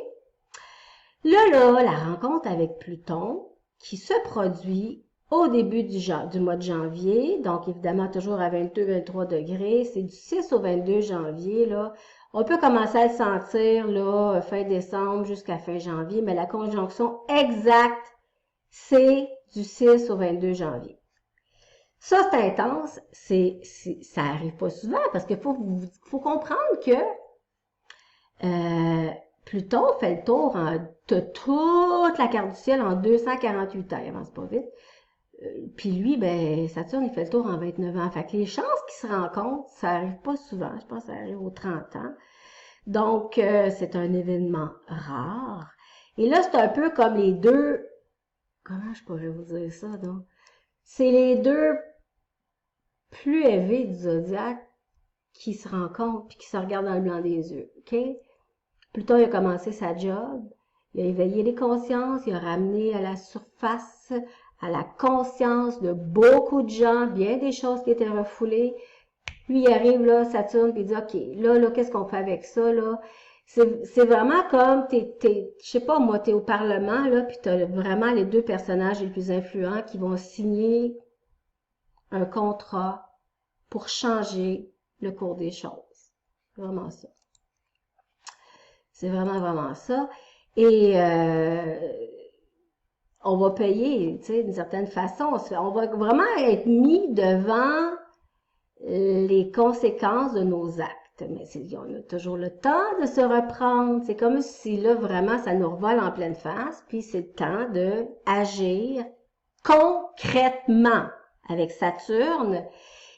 Là, la rencontre avec Pluton qui se produit au début du mois de janvier, donc évidemment toujours à 22-23 degrés, c'est du 6 au 22 janvier, là. On peut commencer à le sentir, là, fin décembre jusqu'à fin janvier, mais la conjonction exacte, c'est du 6 au 22 janvier. Ça, c'est intense, ça arrive pas souvent, parce qu'il faut comprendre que Pluton fait le tour de toute la carte du ciel en 248 ans, il avance pas vite. Puis lui, ben, Saturne, il fait le tour en 29 ans. Fait que les chances qu'ils se rencontrent, ça arrive pas souvent. Je pense que ça arrive aux 30 ans. Donc, c'est un événement rare. Et là, c'est un peu comme les deux... Comment je pourrais vous dire ça, donc? C'est les deux plus élevés du zodiaque qui se rencontrent puis qui se regardent dans le blanc des yeux, OK? Pluton, il a commencé sa job. Il a éveillé les consciences, il a ramené à la surface, à la conscience de beaucoup de gens, bien des choses qui étaient refoulées. Lui, il arrive là, Saturne, puis il dit, OK, là, qu'est-ce qu'on fait avec ça, là? C'est vraiment comme, je sais pas, moi, t'es au Parlement, là, puis t'as vraiment les deux personnages les plus influents qui vont signer un contrat pour changer le cours des choses. Vraiment ça. C'est vraiment, vraiment ça. Et on va payer, tu sais, d'une certaine façon. On va vraiment être mis devant les conséquences de nos actes. Mais on a toujours le temps de se reprendre. C'est comme si là, vraiment, ça nous revole en pleine face. Puis c'est le temps de agir concrètement avec Saturne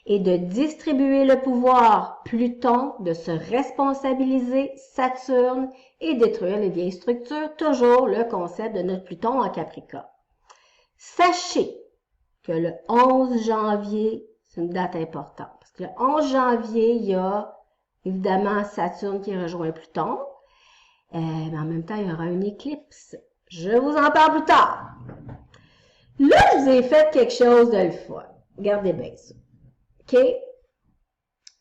et de distribuer le pouvoir, Pluton, de se responsabiliser, Saturne, et détruire les vieilles structures, toujours le concept de notre Pluton en Capricorne. Sachez que le 11 janvier, c'est une date importante, parce que le 11 janvier, il y a évidemment Saturne qui rejoint Pluton, mais en même temps, il y aura une éclipse. Je vous en parle plus tard. Là, je vous ai fait quelque chose de le fun. Regardez bien ça. OK?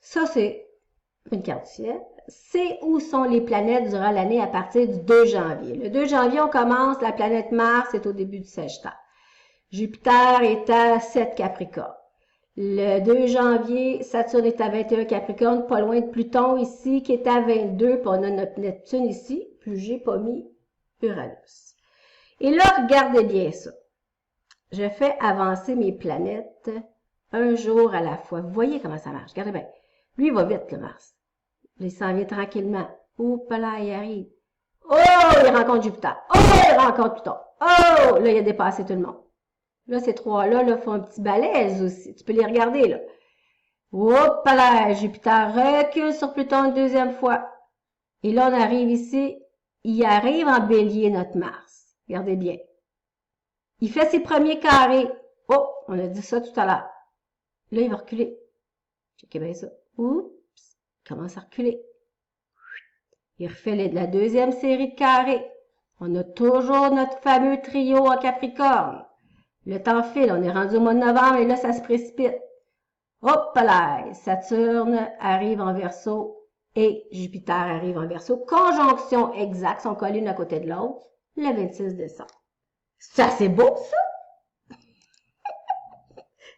Ça, c'est une carte du ciel. C'est où sont les planètes durant l'année à partir du 2 janvier. Le 2 janvier, on commence, la planète Mars est au début du Sagittaire. Jupiter est à 7 Capricorne. Le 2 janvier, Saturne est à 21 Capricorne, pas loin de Pluton ici, qui est à 22, puis on a notre Neptune ici, puis j'ai pas mis Uranus. Et là, regardez bien ça. Je fais avancer mes planètes un jour à la fois. Vous voyez comment ça marche. Regardez bien. Lui, il va vite, le Mars. Il s'en vient tranquillement. Oups là, il arrive. Oh, il rencontre Jupiter. Oh, il rencontre Pluton. Oh, là, il a dépassé tout le monde. Là, ces trois-là, là, font un petit balèze aussi. Tu peux les regarder, là. Oups là, Jupiter recule sur Pluton une deuxième fois. Et là, on arrive ici. Il arrive en bélier, notre Mars. Regardez bien. Il fait ses premiers carrés. Oh, on a dit ça tout à l'heure. Là, il va reculer. Checkez bien ça. Oups, il commence à reculer. Il refait la deuxième série de carrés. On a toujours notre fameux trio en Capricorne. Le temps file, on est rendu au mois de novembre et là, ça se précipite. Hop là, Saturne arrive en Verseau et Jupiter arrive en Verseau. Conjonction exacte, sont collés l'un à côté de l'autre, le 26 décembre. Ça, c'est beau, ça!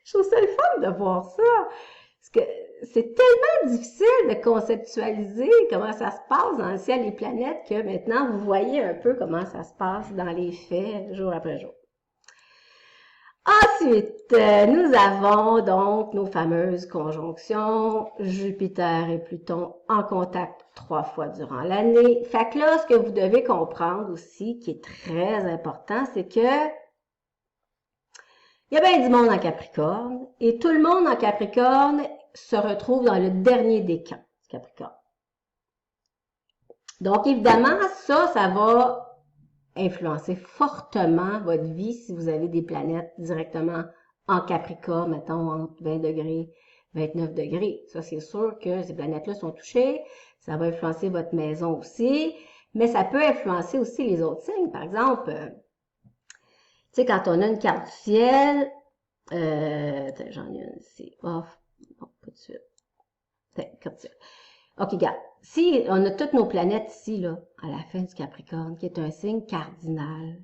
Je trouve ça le fun de voir ça. Parce que c'est tellement difficile de conceptualiser comment ça se passe dans le ciel et les planètes que maintenant, vous voyez un peu comment ça se passe dans les faits, jour après jour. Ensuite, nous avons donc nos fameuses conjonctions, Jupiter et Pluton en contact 3 fois durant l'année. Fait que là, ce que vous devez comprendre aussi, qui est très important, c'est que il y a bien du monde en Capricorne, et tout le monde en Capricorne se retrouve dans le dernier décan du Capricorne. Donc, évidemment, ça va influencer fortement votre vie si vous avez des planètes directement en Capricorne, mettons entre 20 degrés, 29 degrés. Ça, c'est sûr que ces planètes-là sont touchées. Ça va influencer votre maison aussi, mais ça peut influencer aussi les autres signes. Par exemple, tu sais, quand on a une carte du ciel, j'en ai une ici. Oh, non, pas de suite. Carte du ciel. OK, regarde. Si on a toutes nos planètes ici, là, à la fin du Capricorne, qui est un signe cardinal.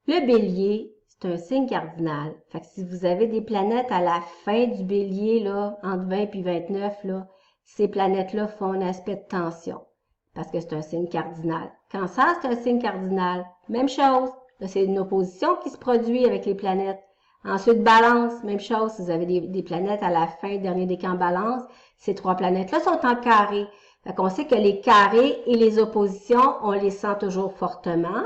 Le Bélier, c'est un signe cardinal. Fait que si vous avez des planètes à la fin du Bélier, là, entre 20 et 29, là, ces planètes-là font un aspect de tension. Parce que c'est un signe cardinal. Cancer, c'est un signe cardinal. Même chose. Là, c'est une opposition qui se produit avec les planètes. Ensuite, Balance, même chose. Si vous avez des planètes à la fin, dernier décan Balance, ces trois planètes-là sont en carré. Fait qu'on sait que les carrés et les oppositions, on les sent toujours fortement.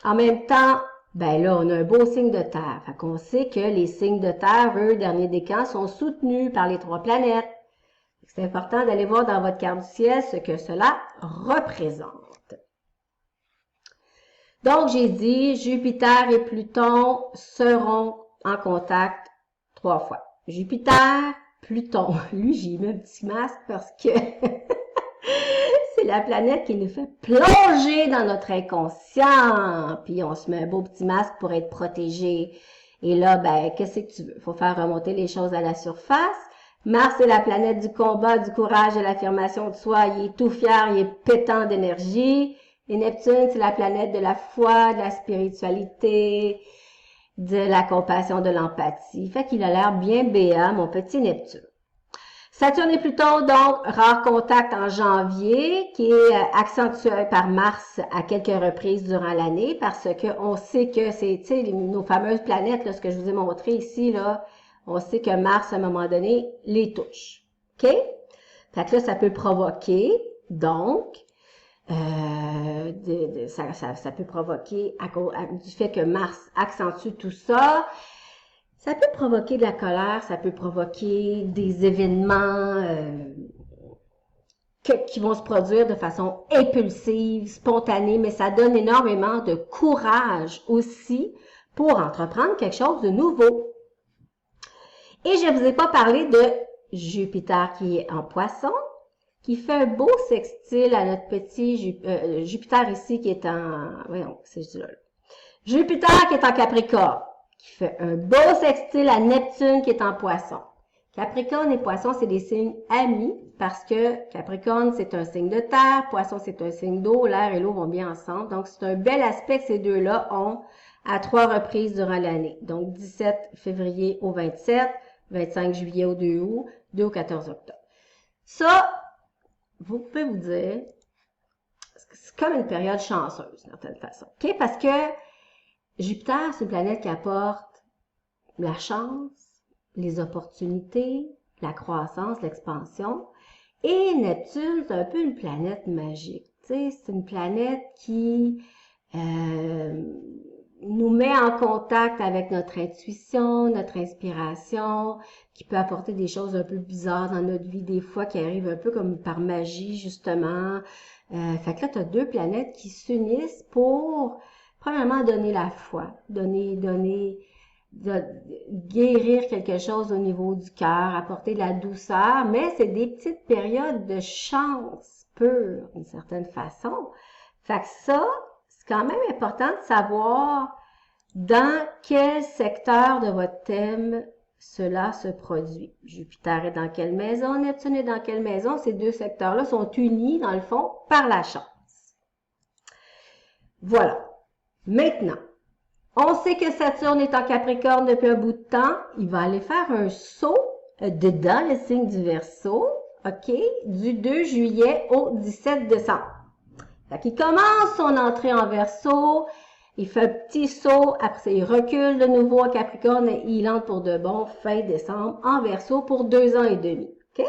En même temps, ben là, on a un beau signe de terre. Fait qu'on sait que les signes de terre, eux, dernier décan, sont soutenus par les 3 planètes. C'est important d'aller voir dans votre carte du ciel ce que cela représente. Donc, j'ai dit, Jupiter et Pluton seront en contact 3 fois. Jupiter, Pluton. Lui, j'ai mis un petit masque parce que c'est la planète qui nous fait plonger dans notre inconscient. Puis on se met un beau petit masque pour être protégé. Et là, ben, qu'est-ce que tu veux? Faut faire remonter les choses à la surface. Mars est la planète du combat, du courage, de l'affirmation de soi. Il est tout fier, il est pétant d'énergie. Et Neptune, c'est la planète de la foi, de la spiritualité, de la compassion, de l'empathie. Fait qu'il a l'air bien béat, mon petit Neptune. Saturne et Pluton, donc, rare contact en janvier, qui est accentué par Mars à quelques reprises durant l'année, parce qu'on sait que c'est, tu sais, nos fameuses planètes, là, ce que je vous ai montré ici, là, on sait que Mars, à un moment donné, les touche. OK? Fait que là, ça peut provoquer, donc, ça peut provoquer, du fait que Mars accentue tout ça, ça peut provoquer de la colère, ça peut provoquer des événements qui vont se produire de façon impulsive, spontanée, mais ça donne énormément de courage aussi pour entreprendre quelque chose de nouveau. Et je ne vous ai pas parlé de Jupiter qui est en Poisson, qui fait un beau sextile à notre petit Jupiter ici qui est en... Voyons, c'est là. Jupiter qui est en Capricorne, qui fait un beau sextile à Neptune qui est en Poisson. Capricorne et Poisson, c'est des signes amis parce que Capricorne, c'est un signe de terre, Poisson, c'est un signe d'eau, l'air et l'eau vont bien ensemble. Donc, c'est un bel aspect que ces deux-là ont à 3 reprises durant l'année. Donc, 17 février au 27, 25 juillet au 2 août, 2 au 14 octobre. Ça, vous pouvez vous dire, c'est comme une période chanceuse, d'une certaine façon. OK? Parce que Jupiter, c'est une planète qui apporte la chance, les opportunités, la croissance, l'expansion. Et Neptune, c'est un peu une planète magique. Tu sais, c'est une planète qui nous met en contact avec notre intuition, notre inspiration, qui peut apporter des choses un peu bizarres dans notre vie des fois, qui arrivent un peu comme par magie, justement. Fait que là, tu as 2 planètes qui s'unissent pour, premièrement, donner la foi, guérir quelque chose au niveau du cœur, apporter de la douceur, mais c'est des petites périodes de chance pure, d'une certaine façon. Fait que ça, c'est quand même important de savoir dans quel secteur de votre thème cela se produit. Jupiter est dans quelle maison, Neptune est dans quelle maison. Ces 2 secteurs-là sont unis, dans le fond, par la chance. Voilà. Maintenant, on sait que Saturne est en Capricorne depuis un bout de temps. Il va aller faire un saut dedans le signe du Verseau, OK, du 2 juillet au 17 décembre. Fait qu'il commence son entrée en Verseau, il fait un petit saut, après ça, il recule de nouveau en Capricorne et il entre pour de bon fin décembre en Verseau pour 2 ans et demi. OK?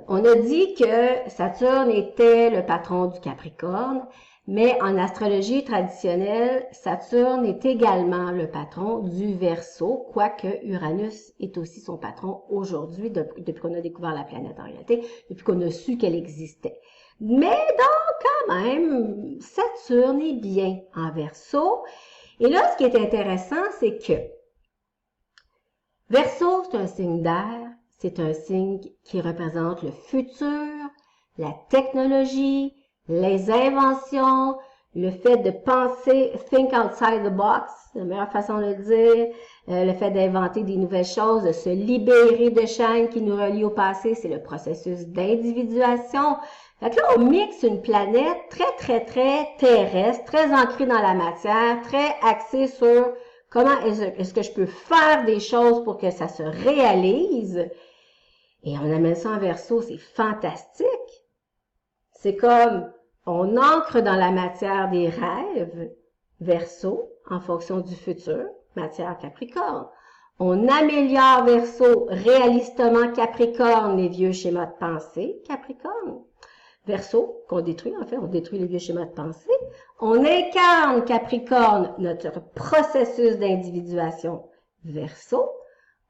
On a dit que Saturne était le patron du Capricorne, mais en astrologie traditionnelle, Saturne est également le patron du Verseau, quoique Uranus est aussi son patron aujourd'hui, depuis qu'on a découvert la planète en réalité, depuis qu'on a su qu'elle existait. Mais donc, quand même, Saturne est bien en Verseau. Et là, ce qui est intéressant, c'est que Verseau, c'est un signe d'air, c'est un signe qui représente le futur, la technologie, les inventions, le fait de penser, think outside the box, c'est la meilleure façon de le dire, le fait d'inventer des nouvelles choses, de se libérer de chaînes qui nous relient au passé, c'est le processus d'individuation. Fait que là, on mixe une planète très terrestre, très ancrée dans la matière, très axée sur comment est-ce que je peux faire des choses pour que ça se réalise. Et on amène ça en Verseau, c'est fantastique. C'est comme, on ancre dans la matière des rêves, Verseau, en fonction du futur, matière Capricorne. On améliore Verseau, réalistement Capricorne, les vieux schémas de pensée, Capricorne. Verseau, qu'on détruit, en fait, on détruit les vieux schémas de pensée. On incarne Capricorne, notre processus d'individuation, Verseau.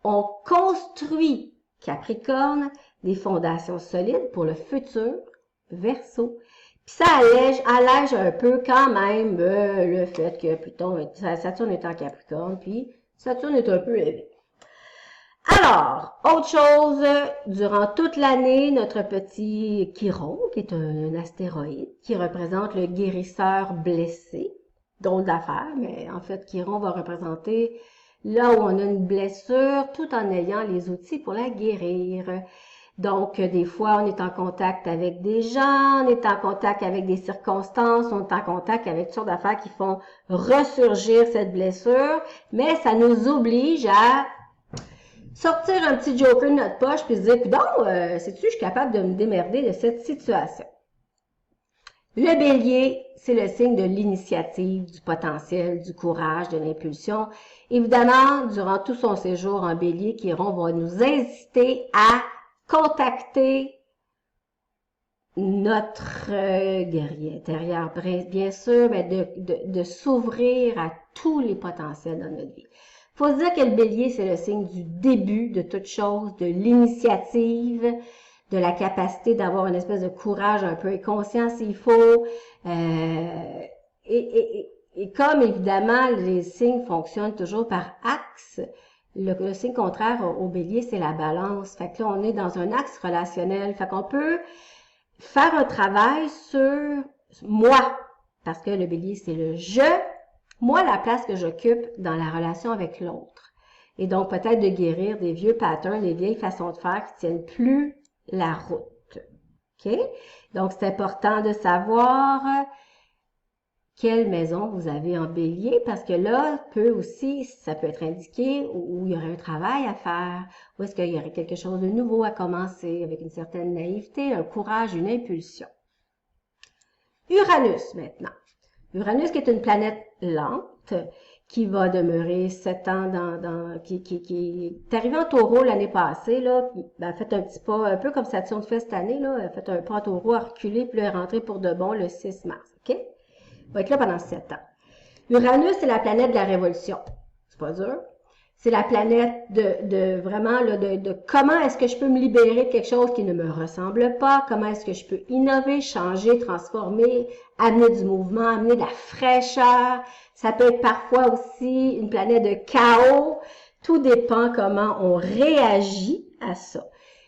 On construit Capricorne, des fondations solides pour le futur, Verseau. Puis ça allège un peu quand même le fait que Pluton, Saturne est en Capricorne, puis Saturne est un peu élevé. Alors, autre chose, durant toute l'année, notre petit Chiron, qui est un astéroïde, qui représente le guérisseur blessé, drôle d'affaire, mais en fait, Chiron va représenter là où on a une blessure, tout en ayant les outils pour la guérir. Donc, des fois, on est en contact avec des gens, on est en contact avec des circonstances, on est en contact avec toutes sortes d'affaires qui font ressurgir cette blessure, mais ça nous oblige à sortir un petit joker de notre poche puis se dire, non, sais-tu, je suis capable de me démerder de cette situation. Le bélier, c'est le signe de l'initiative, du potentiel, du courage, de l'impulsion. Évidemment, durant tout son séjour en bélier, Chiron va nous inciter à contacter notre guerrier intérieur, bien sûr, mais de s'ouvrir à tous les potentiels dans notre vie. Il faut se dire que le bélier, c'est le signe du début de toute chose, de l'initiative, de la capacité d'avoir une espèce de courage un peu inconscient s'il faut. Et comme évidemment les signes fonctionnent toujours par axe, le signe contraire au bélier, c'est la balance. Fait que là, on est dans un axe relationnel. Fait qu'on peut faire un travail sur moi, parce que le bélier, c'est le je, moi, la place que j'occupe dans la relation avec l'autre. Et donc, peut-être de guérir des vieux patterns, des vieilles façons de faire qui tiennent plus la route. OK? Donc, c'est important de savoir quelle maison vous avez en bélier, parce que là, ça peut être indiqué où il y aurait un travail à faire, où est-ce qu'il y aurait quelque chose de nouveau à commencer, avec une certaine naïveté, un courage, une impulsion. Uranus, maintenant. Uranus qui est une planète lente, qui va demeurer 7 ans qui est arrivé en taureau l'année passée, là, a fait un petit pas, un peu comme Saturne fait cette année, là, elle a fait un pas en taureau, a reculé, puis là, elle est rentrée pour de bon le 6 mars, OK? Elle va être là pendant 7 ans. Uranus, c'est la planète de la révolution. C'est pas dur. C'est la planète vraiment, là, de comment est-ce que je peux me libérer de quelque chose qui ne me ressemble pas, comment est-ce que je peux innover, changer, transformer, amener du mouvement, amener de la fraîcheur. Ça peut être parfois aussi une planète de chaos. Tout dépend comment on réagit à ça.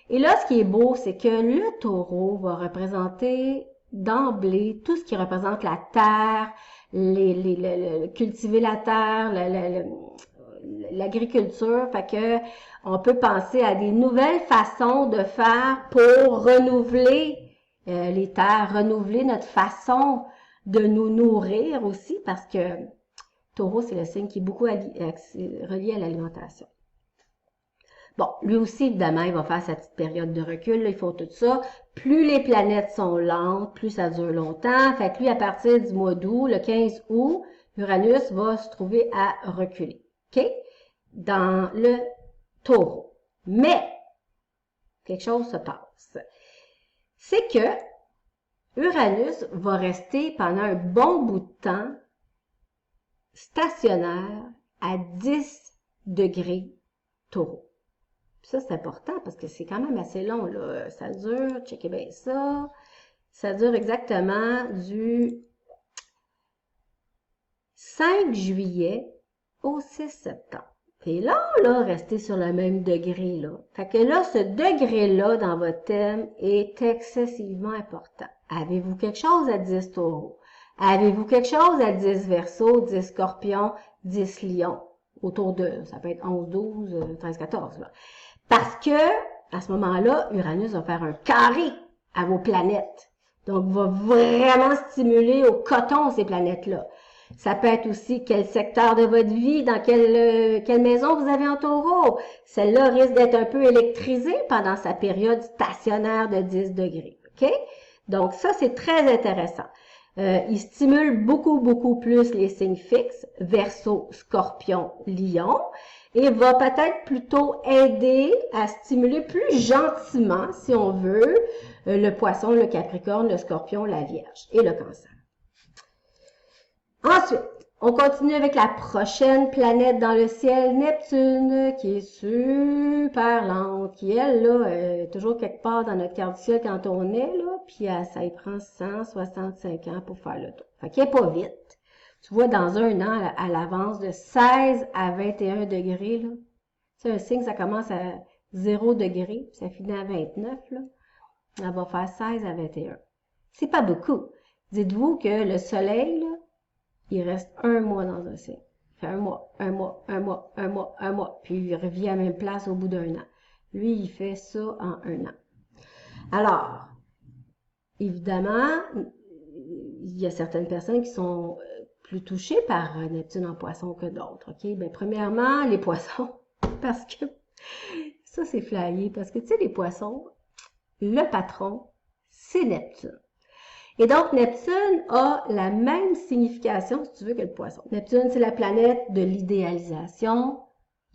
Et là, ce qui est beau, c'est que le taureau va représenter d'emblée tout ce qui représente la terre, cultiver la terre, l'agriculture, fait que on peut penser à des nouvelles façons de faire pour renouveler les terres, renouveler notre façon de nous nourrir aussi, parce que Taureau, c'est le signe qui est beaucoup relié à l'alimentation. Bon, lui aussi, évidemment, il va faire sa petite période de recul, là, il faut tout ça. Plus les planètes sont lentes, plus ça dure longtemps. Fait que lui, à partir du mois d'août, le 15 août, Uranus va se trouver à reculer. OK? Dans le Taureau. Mais, quelque chose se passe. C'est que Uranus va rester pendant un bon bout de temps stationnaire à 10 degrés Taureau. Puis ça, c'est important parce que c'est quand même assez long, là. Ça dure, checkez bien ça, ça dure exactement du 5 juillet au 6 septembre. Et là, restez sur le même degré, là. Fait que là, ce degré-là dans votre thème est excessivement important. Avez-vous quelque chose à 10 taureaux? Avez-vous quelque chose à 10 verseaux, 10 scorpions, 10 lions? Autour de, ça peut être 11, 12, 13, 14, là. Parce que, à ce moment-là, Uranus va faire un carré à vos planètes. Donc, va vraiment stimuler au coton ces planètes-là. Ça peut être aussi quel secteur de votre vie, dans quelle maison vous avez en taureau. Celle-là risque d'être un peu électrisée pendant sa période stationnaire de 10 degrés. OK? Donc, ça, c'est très intéressant. Il stimule beaucoup plus les signes fixes, Verseau, Scorpion, Lion, et va peut-être plutôt aider à stimuler plus gentiment, si on veut, le poisson, le capricorne, le scorpion, la vierge et le cancer. Ensuite, on continue avec la prochaine planète dans le ciel, Neptune, qui est super lente, qui, elle, là, est toujours quelque part dans notre carte du ciel quand on est, là, puis ça y prend 165 ans pour faire le tour. Fait qu'elle n'est pas vite. Tu vois, dans un an, elle avance de 16 à 21 degrés, là. C'est un signe, ça commence à 0 degré, puis ça finit à 29, là. Elle va faire 16 à 21. C'est pas beaucoup. Dites-vous que le soleil, là, il reste un mois dans un signe. Il fait un mois, un mois, un mois, un mois, un mois. Puis il revient à la même place au bout d'un an. Lui, il fait ça en un an. Alors, évidemment, il y a certaines personnes qui sont plus touchées par Neptune en poisson que d'autres. OK? Bien, premièrement, les poissons, parce que ça, c'est flyé. Parce que, tu sais, les poissons, le patron, c'est Neptune. Et donc, Neptune a la même signification, si tu veux, que le poisson. Neptune, c'est la planète de l'idéalisation,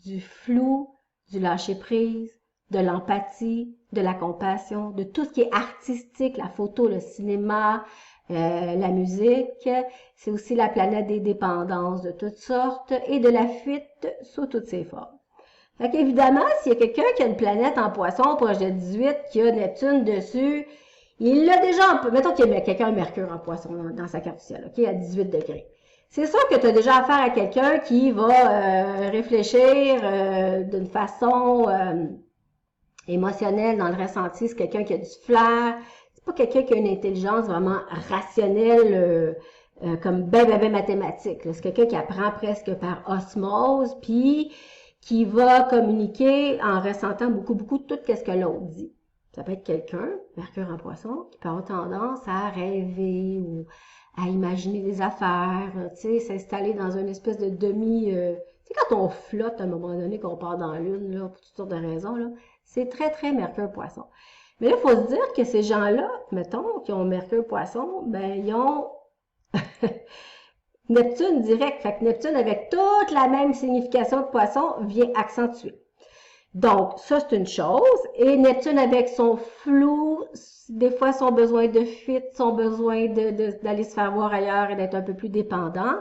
du flou, du lâcher-prise, de l'empathie, de la compassion, de tout ce qui est artistique, la photo, le cinéma, la musique. C'est aussi la planète des dépendances de toutes sortes et de la fuite sous toutes ses formes. Fait qu'évidemment, s'il y a quelqu'un qui a une planète en poisson, projet 18, qui a Neptune dessus, il l'a déjà un peu. Mettons qu'il y a quelqu'un un Mercure en poisson dans sa carte du ciel, OK, à 18 degrés. C'est sûr que tu as déjà affaire à quelqu'un qui va réfléchir d'une façon émotionnelle dans le ressenti. C'est quelqu'un qui a du flair. C'est pas quelqu'un qui a une intelligence vraiment rationnelle comme ben mathématique. C'est quelqu'un qui apprend presque par osmose, puis qui va communiquer en ressentant beaucoup tout ce que l'autre dit. Ça peut être quelqu'un, Mercure en poisson, qui peut avoir tendance à rêver ou à imaginer des affaires, tu sais, s'installer dans une espèce de demi... tu sais, quand on flotte à un moment donné, qu'on part dans la lune, là, pour toutes sortes de raisons, là, c'est très Mercure poisson. Mais là, il faut se dire que ces gens-là, mettons, qui ont Mercure poisson, ben, ils ont Neptune direct. Fait que Neptune, avec toute la même signification que poisson, vient accentuer. Donc, ça, c'est une chose. Et Neptune, avec son flou, des fois son besoin de fuite, son besoin d'aller se faire voir ailleurs et d'être un peu plus dépendant,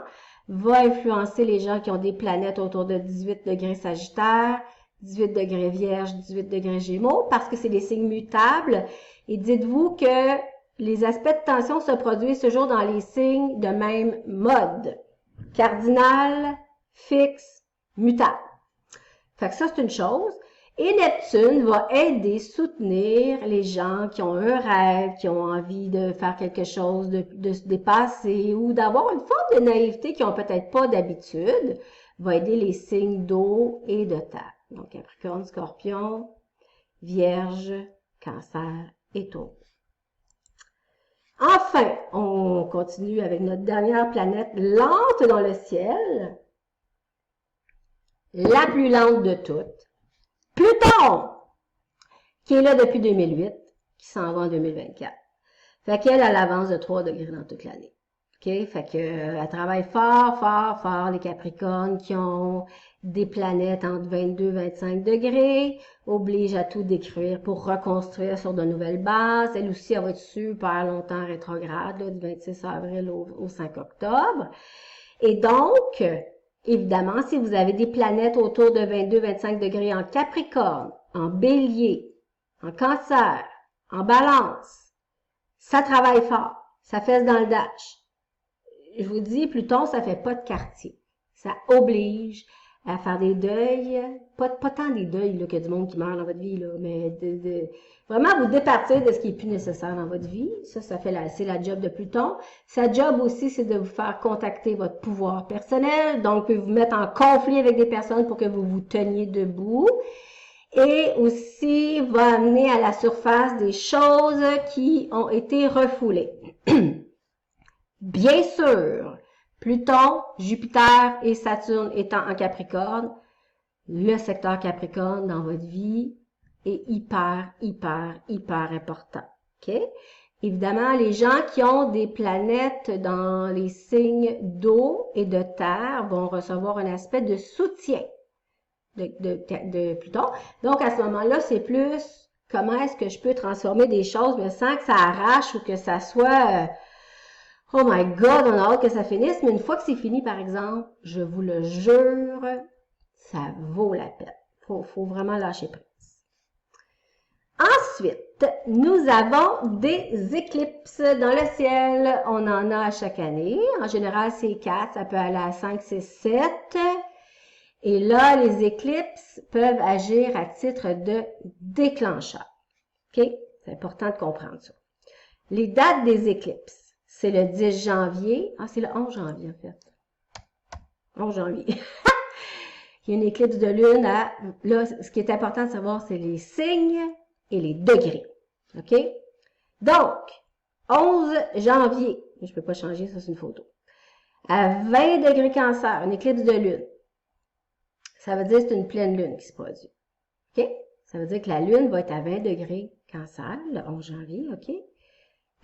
va influencer les gens qui ont des planètes autour de 18 degrés Sagittaire, 18 degrés Vierge, 18 degrés Gémeaux, parce que c'est des signes mutables. Et dites-vous que les aspects de tension se produisent toujours dans les signes de même mode. Cardinal, fixe, mutable. Fait que ça, c'est une chose. Et Neptune va aider, soutenir les gens qui ont un rêve, qui ont envie de faire quelque chose, de se dépasser ou d'avoir une forme de naïveté qu'ils n'ont peut-être pas d'habitude, va aider les signes d'eau et de terre. Donc, Capricorne, Scorpion, Vierge, Cancer et Taureau. Enfin, on continue avec notre dernière planète lente dans le ciel, la plus lente de toutes, Pluton, qui est là depuis 2008, qui s'en va en 2024. Fait qu'elle a l'avance de 3 degrés dans toute l'année. OK? Fait qu'elle travaille fort, les Capricornes qui ont des planètes entre 22 et 25 degrés, oblige à tout décrire pour reconstruire sur de nouvelles bases. Elle aussi, elle va être super longtemps rétrograde, là, du 26 avril au 5 octobre. Et donc, évidemment, si vous avez des planètes autour de 22-25 degrés en Capricorne, en Bélier, en Cancer, en Balance, ça travaille fort, ça fesse dans le dash. Je vous dis, Pluton, ça fait pas de quartier. Ça oblige à faire des deuils, pas tant des deuils là, qu'il y a du monde qui meurt dans votre vie, là, mais vraiment vous départir de ce qui est plus nécessaire dans votre vie. Ça fait c'est la job de Pluton. Sa job aussi, c'est de vous faire contacter votre pouvoir personnel, donc vous mettre en conflit avec des personnes pour que vous vous teniez debout. Et aussi va amener à la surface des choses qui ont été refoulées. Bien sûr, Pluton, Jupiter et Saturne étant en Capricorne, le secteur Capricorne dans votre vie est hyper important. OK? Évidemment, les gens qui ont des planètes dans les signes d'eau et de terre vont recevoir un aspect de soutien de Pluton. Donc, à ce moment-là, c'est plus comment est-ce que je peux transformer des choses, mais sans que ça arrache ou que ça soit oh my God, on a hâte que ça finisse, mais une fois que c'est fini, par exemple, je vous le jure, ça vaut la peine. Faut vraiment lâcher prise. Ensuite, nous avons des éclipses dans le ciel. On en a à chaque année. En général, c'est 4, ça peut aller à 5, 6, 7. Et là, les éclipses peuvent agir à titre de déclencheur. OK? C'est important de comprendre ça. Les dates des éclipses, c'est le 10 janvier. Ah, c'est le 11 janvier, en fait. 11 janvier. Il y a une éclipse de lune à... Là, ce qui est important de savoir, c'est les signes et les degrés. OK? Donc, 11 janvier. Je ne peux pas changer, ça, c'est une photo. À 20 degrés Cancer, une éclipse de lune. Ça veut dire que c'est une pleine lune qui se produit. OK? Ça veut dire que la lune va être à 20 degrés Cancer, le 11 janvier, OK?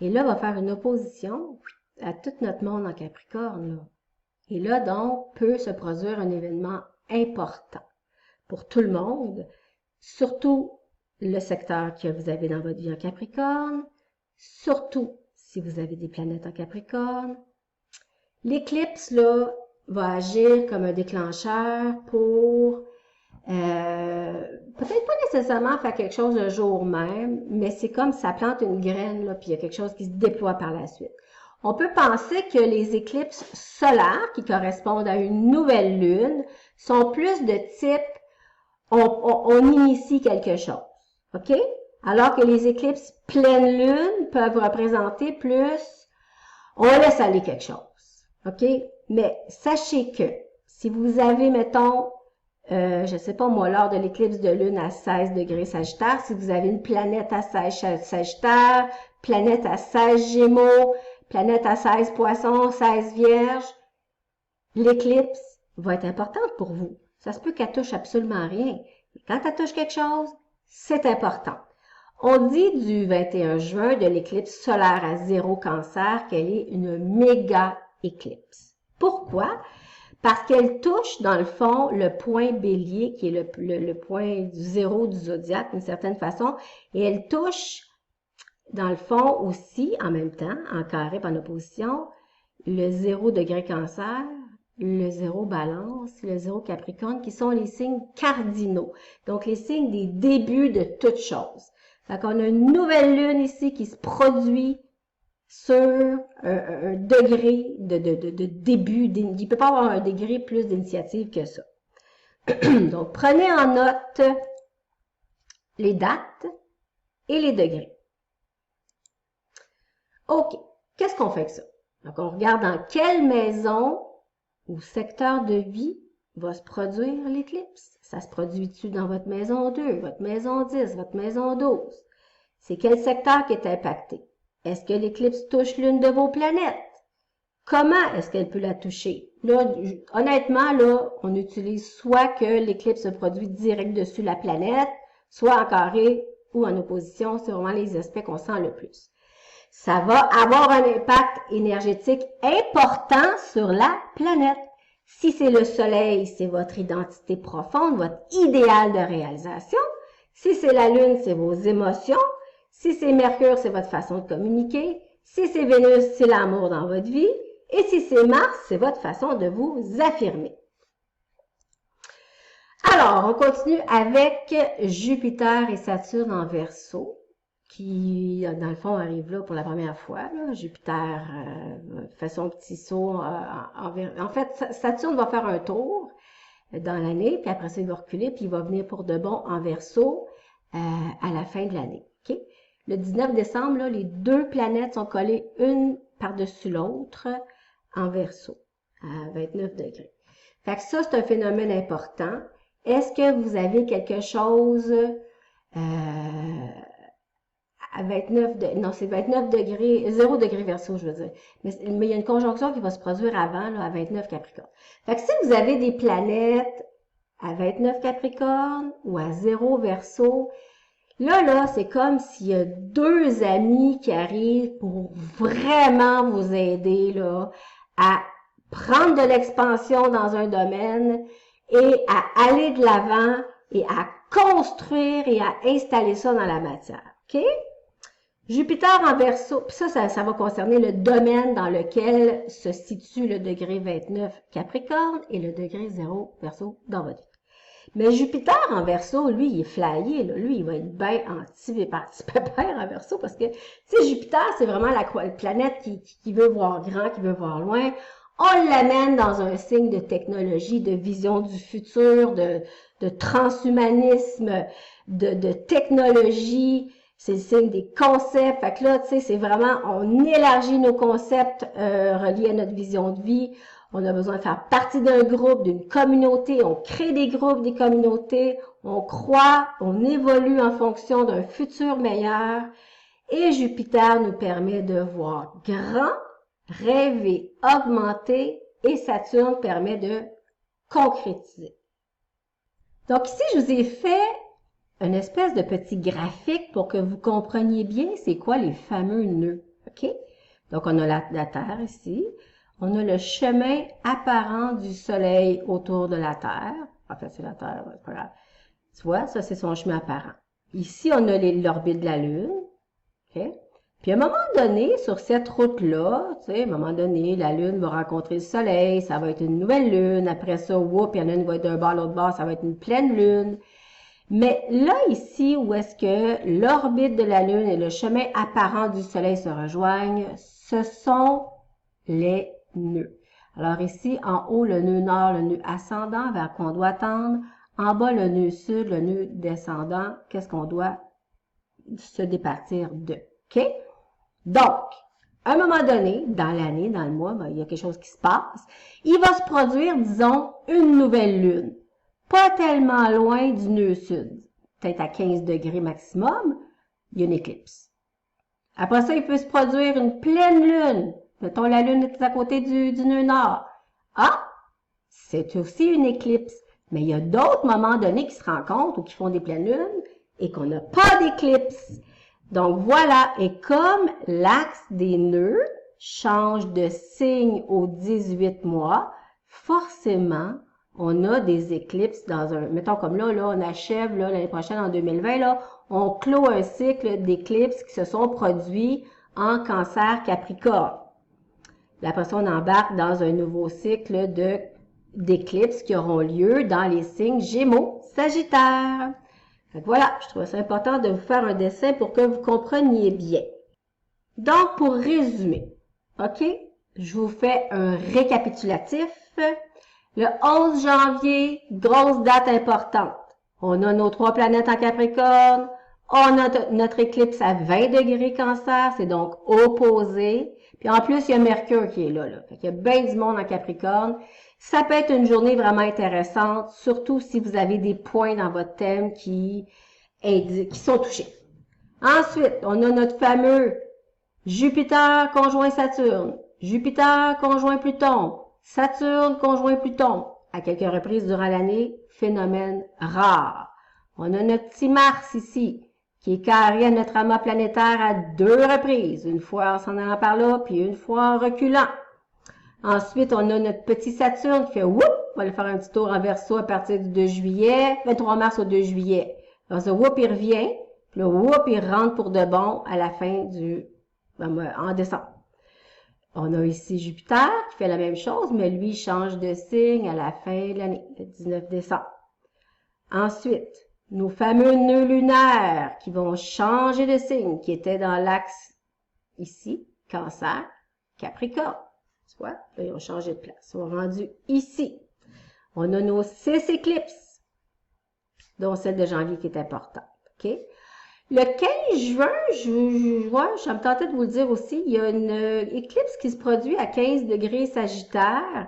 Et là, va faire une opposition à tout notre monde en Capricorne, là. Et là, donc, peut se produire un événement important pour tout le monde, surtout le secteur que vous avez dans votre vie en Capricorne, surtout si vous avez des planètes en Capricorne. L'éclipse, là, va agir comme un déclencheur pour peut-être pas nécessairement faire quelque chose le jour même, mais c'est comme ça plante une graine, là, puis il y a quelque chose qui se déploie par la suite. On peut penser que les éclipses solaires, qui correspondent à une nouvelle lune, sont plus de type on initie quelque chose. OK? Alors que les éclipses pleine lune peuvent représenter plus on laisse aller quelque chose. OK? Mais sachez que si vous avez, mettons, je ne sais pas moi, lors de l'éclipse de lune à 16 degrés Sagittaire, si vous avez une planète à 16 Sagittaire, planète à 16 Gémeaux, planète à 16 Poissons, 16 Vierges, l'éclipse va être importante pour vous. Ça se peut qu'elle touche absolument rien. Quand elle touche quelque chose, c'est important. On dit du 21 juin de l'éclipse solaire à 0 Cancer qu'elle est une méga éclipse. Pourquoi? Parce qu'elle touche, dans le fond, le point bélier, qui est le point du 0 du zodiaque, d'une certaine façon, et elle touche, dans le fond, aussi, en même temps, en carré en opposition, le 0 degré Cancer, le 0 Balance, le 0 Capricorne, qui sont les signes cardinaux. Donc, les signes des débuts de toutes choses. Fait qu'on a une nouvelle lune ici qui se produit sur un degré de début. Il ne peut pas avoir un degré plus d'initiative que ça. Donc, prenez en note les dates et les degrés. OK. Qu'est-ce qu'on fait avec ça? Donc, on regarde dans quelle maison ou secteur de vie va se produire l'éclipse. Ça se produit-tu dans votre maison 2, votre maison 10, votre maison 12? C'est quel secteur qui est impacté? Est-ce que l'éclipse touche l'une de vos planètes? Comment est-ce qu'elle peut la toucher? Là, honnêtement, là, on utilise soit que l'éclipse se produit direct dessus la planète, soit en carré ou en opposition. C'est vraiment les aspects qu'on sent le plus. Ça va avoir un impact énergétique important sur la planète. Si c'est le soleil, c'est votre identité profonde, votre idéal de réalisation. Si c'est la lune, c'est vos émotions. Si c'est Mercure, c'est votre façon de communiquer. Si c'est Vénus, c'est l'amour dans votre vie. Et si c'est Mars, c'est votre façon de vous affirmer. Alors, on continue avec Jupiter et Saturne en Verseau, qui, dans le fond, arrive là pour la première fois. Là. Jupiter fait son petit saut en fait, Saturne va faire un tour dans l'année, puis après ça, il va reculer, puis il va venir pour de bon en Verseau à la fin de l'année. Okay? Le 19 décembre, là, les deux planètes sont collées une par-dessus l'autre en Verseau, à 29 degrés. Fait que ça, c'est un phénomène important. Est-ce que vous avez quelque chose à 29 degrés, non, c'est 29 degrés, 0 degré Verseau, je veux dire. Mais il y a une conjonction qui va se produire avant, là, à 29 Capricorne. Fait que si vous avez des planètes à 29 Capricorne ou à 0 Verseau, là, c'est comme s'il y a deux amis qui arrivent pour vraiment vous aider, là, à prendre de l'expansion dans un domaine et à aller de l'avant et à construire et à installer ça dans la matière. OK? Jupiter en Verseau, puis ça va concerner le domaine dans lequel se situe le degré 29 Capricorne et le degré 0 Verseau dans votre vie. Mais Jupiter en Verseau, lui, il est flyé, là. Lui, il va être bien anti-pépère en Verseau parce que, tu sais, Jupiter, c'est vraiment la planète qui veut voir grand, qui veut voir loin. On l'amène dans un signe de technologie, de vision du futur, de transhumanisme, de technologie. C'est le signe des concepts. Fait que là, tu sais, c'est vraiment, on élargit nos concepts reliés à notre vision de vie. On a besoin de faire partie d'un groupe, d'une communauté. On crée des groupes, des communautés. On croit, on évolue en fonction d'un futur meilleur. Et Jupiter nous permet de voir grand, rêver, augmenter. Et Saturne permet de concrétiser. Donc ici, je vous ai fait une espèce de petit graphique pour que vous compreniez bien c'est quoi les fameux nœuds. OK? Donc, on a la Terre ici. On a le chemin apparent du Soleil autour de la Terre. En fait, c'est la Terre, c'est pas grave. Tu vois, ça, c'est son chemin apparent. Ici, on a l'orbite de la Lune. OK? Puis, à un moment donné, sur cette route-là, tu sais, à un moment donné, la Lune va rencontrer le Soleil, ça va être une nouvelle Lune. Après ça, whoop, il y en a une qui va être d'un bord à l'autre bord, ça va être une pleine Lune. Mais là, ici, où est-ce que l'orbite de la Lune et le chemin apparent du Soleil se rejoignent, ce sont les nœuds. Alors ici, en haut, le nœud nord, le nœud ascendant vers qu'on doit tendre. En bas, le nœud sud, le nœud descendant. Qu'est-ce qu'on doit se départir de? OK? Donc, à un moment donné, dans l'année, dans le mois, il y a quelque chose qui se passe. Il va se produire, disons, une nouvelle lune. Pas tellement loin du nœud sud, peut-être à 15 degrés maximum, il y a une éclipse. Après ça, il peut se produire une pleine lune. Mettons, la lune est à côté du nœud nord. Ah, c'est aussi une éclipse. Mais il y a d'autres moments donnés qui se rencontrent ou qui font des pleines lunes et qu'on n'a pas d'éclipse. Donc voilà, et comme l'axe des nœuds change de signe aux 18 mois, forcément, on a des éclipses dans un, mettons comme là, on achève l'année prochaine en 2020, là, on clôt un cycle d'éclipses qui se sont produits en Cancer Capricorne. Après ça, on embarque dans un nouveau cycle d'éclipses qui auront lieu dans les signes Gémeaux, Sagittaire. Donc voilà, je trouve ça important de vous faire un dessin pour que vous compreniez bien. Donc, pour résumer, OK, je vous fais un récapitulatif. Le 11 janvier, grosse date importante. On a nos 3 planètes en Capricorne. On a notre éclipse à 20 degrés Cancer, c'est donc opposé. Puis en plus, il y a Mercure qui est là. Fait qu'il y a bien du monde en Capricorne. Ça peut être une journée vraiment intéressante, surtout si vous avez des points dans votre thème qui sont touchés. Ensuite, on a notre fameux Jupiter conjoint Saturne, Jupiter conjoint Pluton, Saturne conjoint Pluton, à quelques reprises durant l'année, phénomène rare. On a notre petit Mars ici, qui est carré à notre amas planétaire à 2 reprises, une fois en s'en allant par là, puis une fois en reculant. Ensuite, on a notre petit Saturne qui fait whoop, on va aller faire un petit tour en Verseau à partir du 2 juillet, 23 mars au 2 juillet. Alors, ce whoop, il revient, puis le whoop, il rentre pour de bon à la fin en décembre. On a ici Jupiter qui fait la même chose, mais lui, il change de signe à la fin de l'année, le 19 décembre. Ensuite, nos fameux nœuds lunaires qui vont changer de signe, qui étaient dans l'axe ici, Cancer, Capricorne. Tu vois? Là, ils ont changé de place. Ils sont rendus ici. On a nos 6 éclipses, dont celle de janvier qui est importante. OK? Le 15 juin, je me tentais de vous le dire aussi, il y a une éclipse qui se produit à 15 degrés Sagittaire.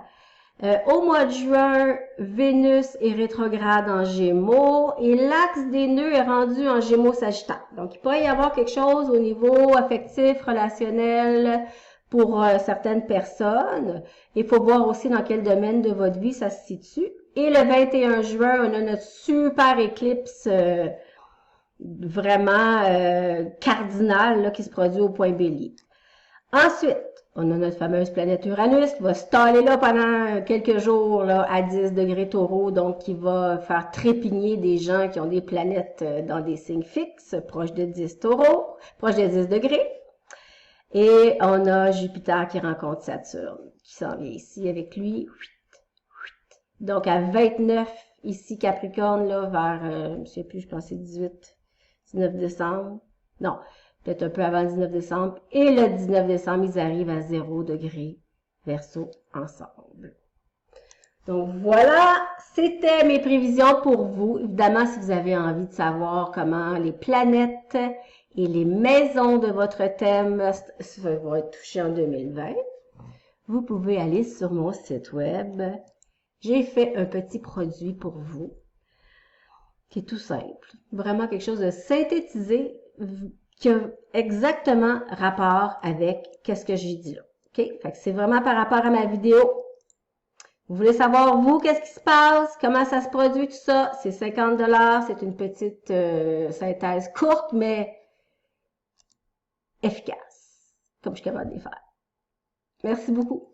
Au mois de juin, Vénus est rétrograde en Gémeaux et l'axe des nœuds est rendu en Gémeaux-Sagittaire. Donc, il pourrait y avoir quelque chose au niveau affectif, relationnel pour certaines personnes. Il faut voir aussi dans quel domaine de votre vie ça se situe. Et le 21 juin, on a notre super éclipse vraiment cardinale là, qui se produit au point Bélier. Ensuite, On a notre fameuse planète Uranus qui va se staller là pendant quelques jours là, à 10 degrés taureau, donc qui va faire trépigner des gens qui ont des planètes dans des signes fixes, proches de 10 taureau, proches de 10 degrés. Et on a Jupiter qui rencontre Saturne, qui s'en vient ici avec lui. Donc à 29, ici Capricorne, là, vers, je ne sais plus, je pense que c'est 18, 19 décembre. Non, peut-être un peu avant le 19 décembre. Et le 19 décembre, ils arrivent à 0 degré Verseau ensemble. Donc voilà, c'était mes prévisions pour vous. Évidemment, si vous avez envie de savoir comment les planètes et les maisons de votre thème vont être touchées en 2020, vous pouvez aller sur mon site web. J'ai fait un petit produit pour vous qui est tout simple. Vraiment quelque chose de synthétisé qui a exactement rapport avec qu'est-ce que j'ai dit là. OK? Fait que c'est vraiment par rapport à ma vidéo. Vous voulez savoir, vous, qu'est-ce qui se passe? Comment ça se produit, tout ça? C'est 50 $. C'est une petite synthèse courte, mais efficace, comme je suis capable de les faire. Merci beaucoup.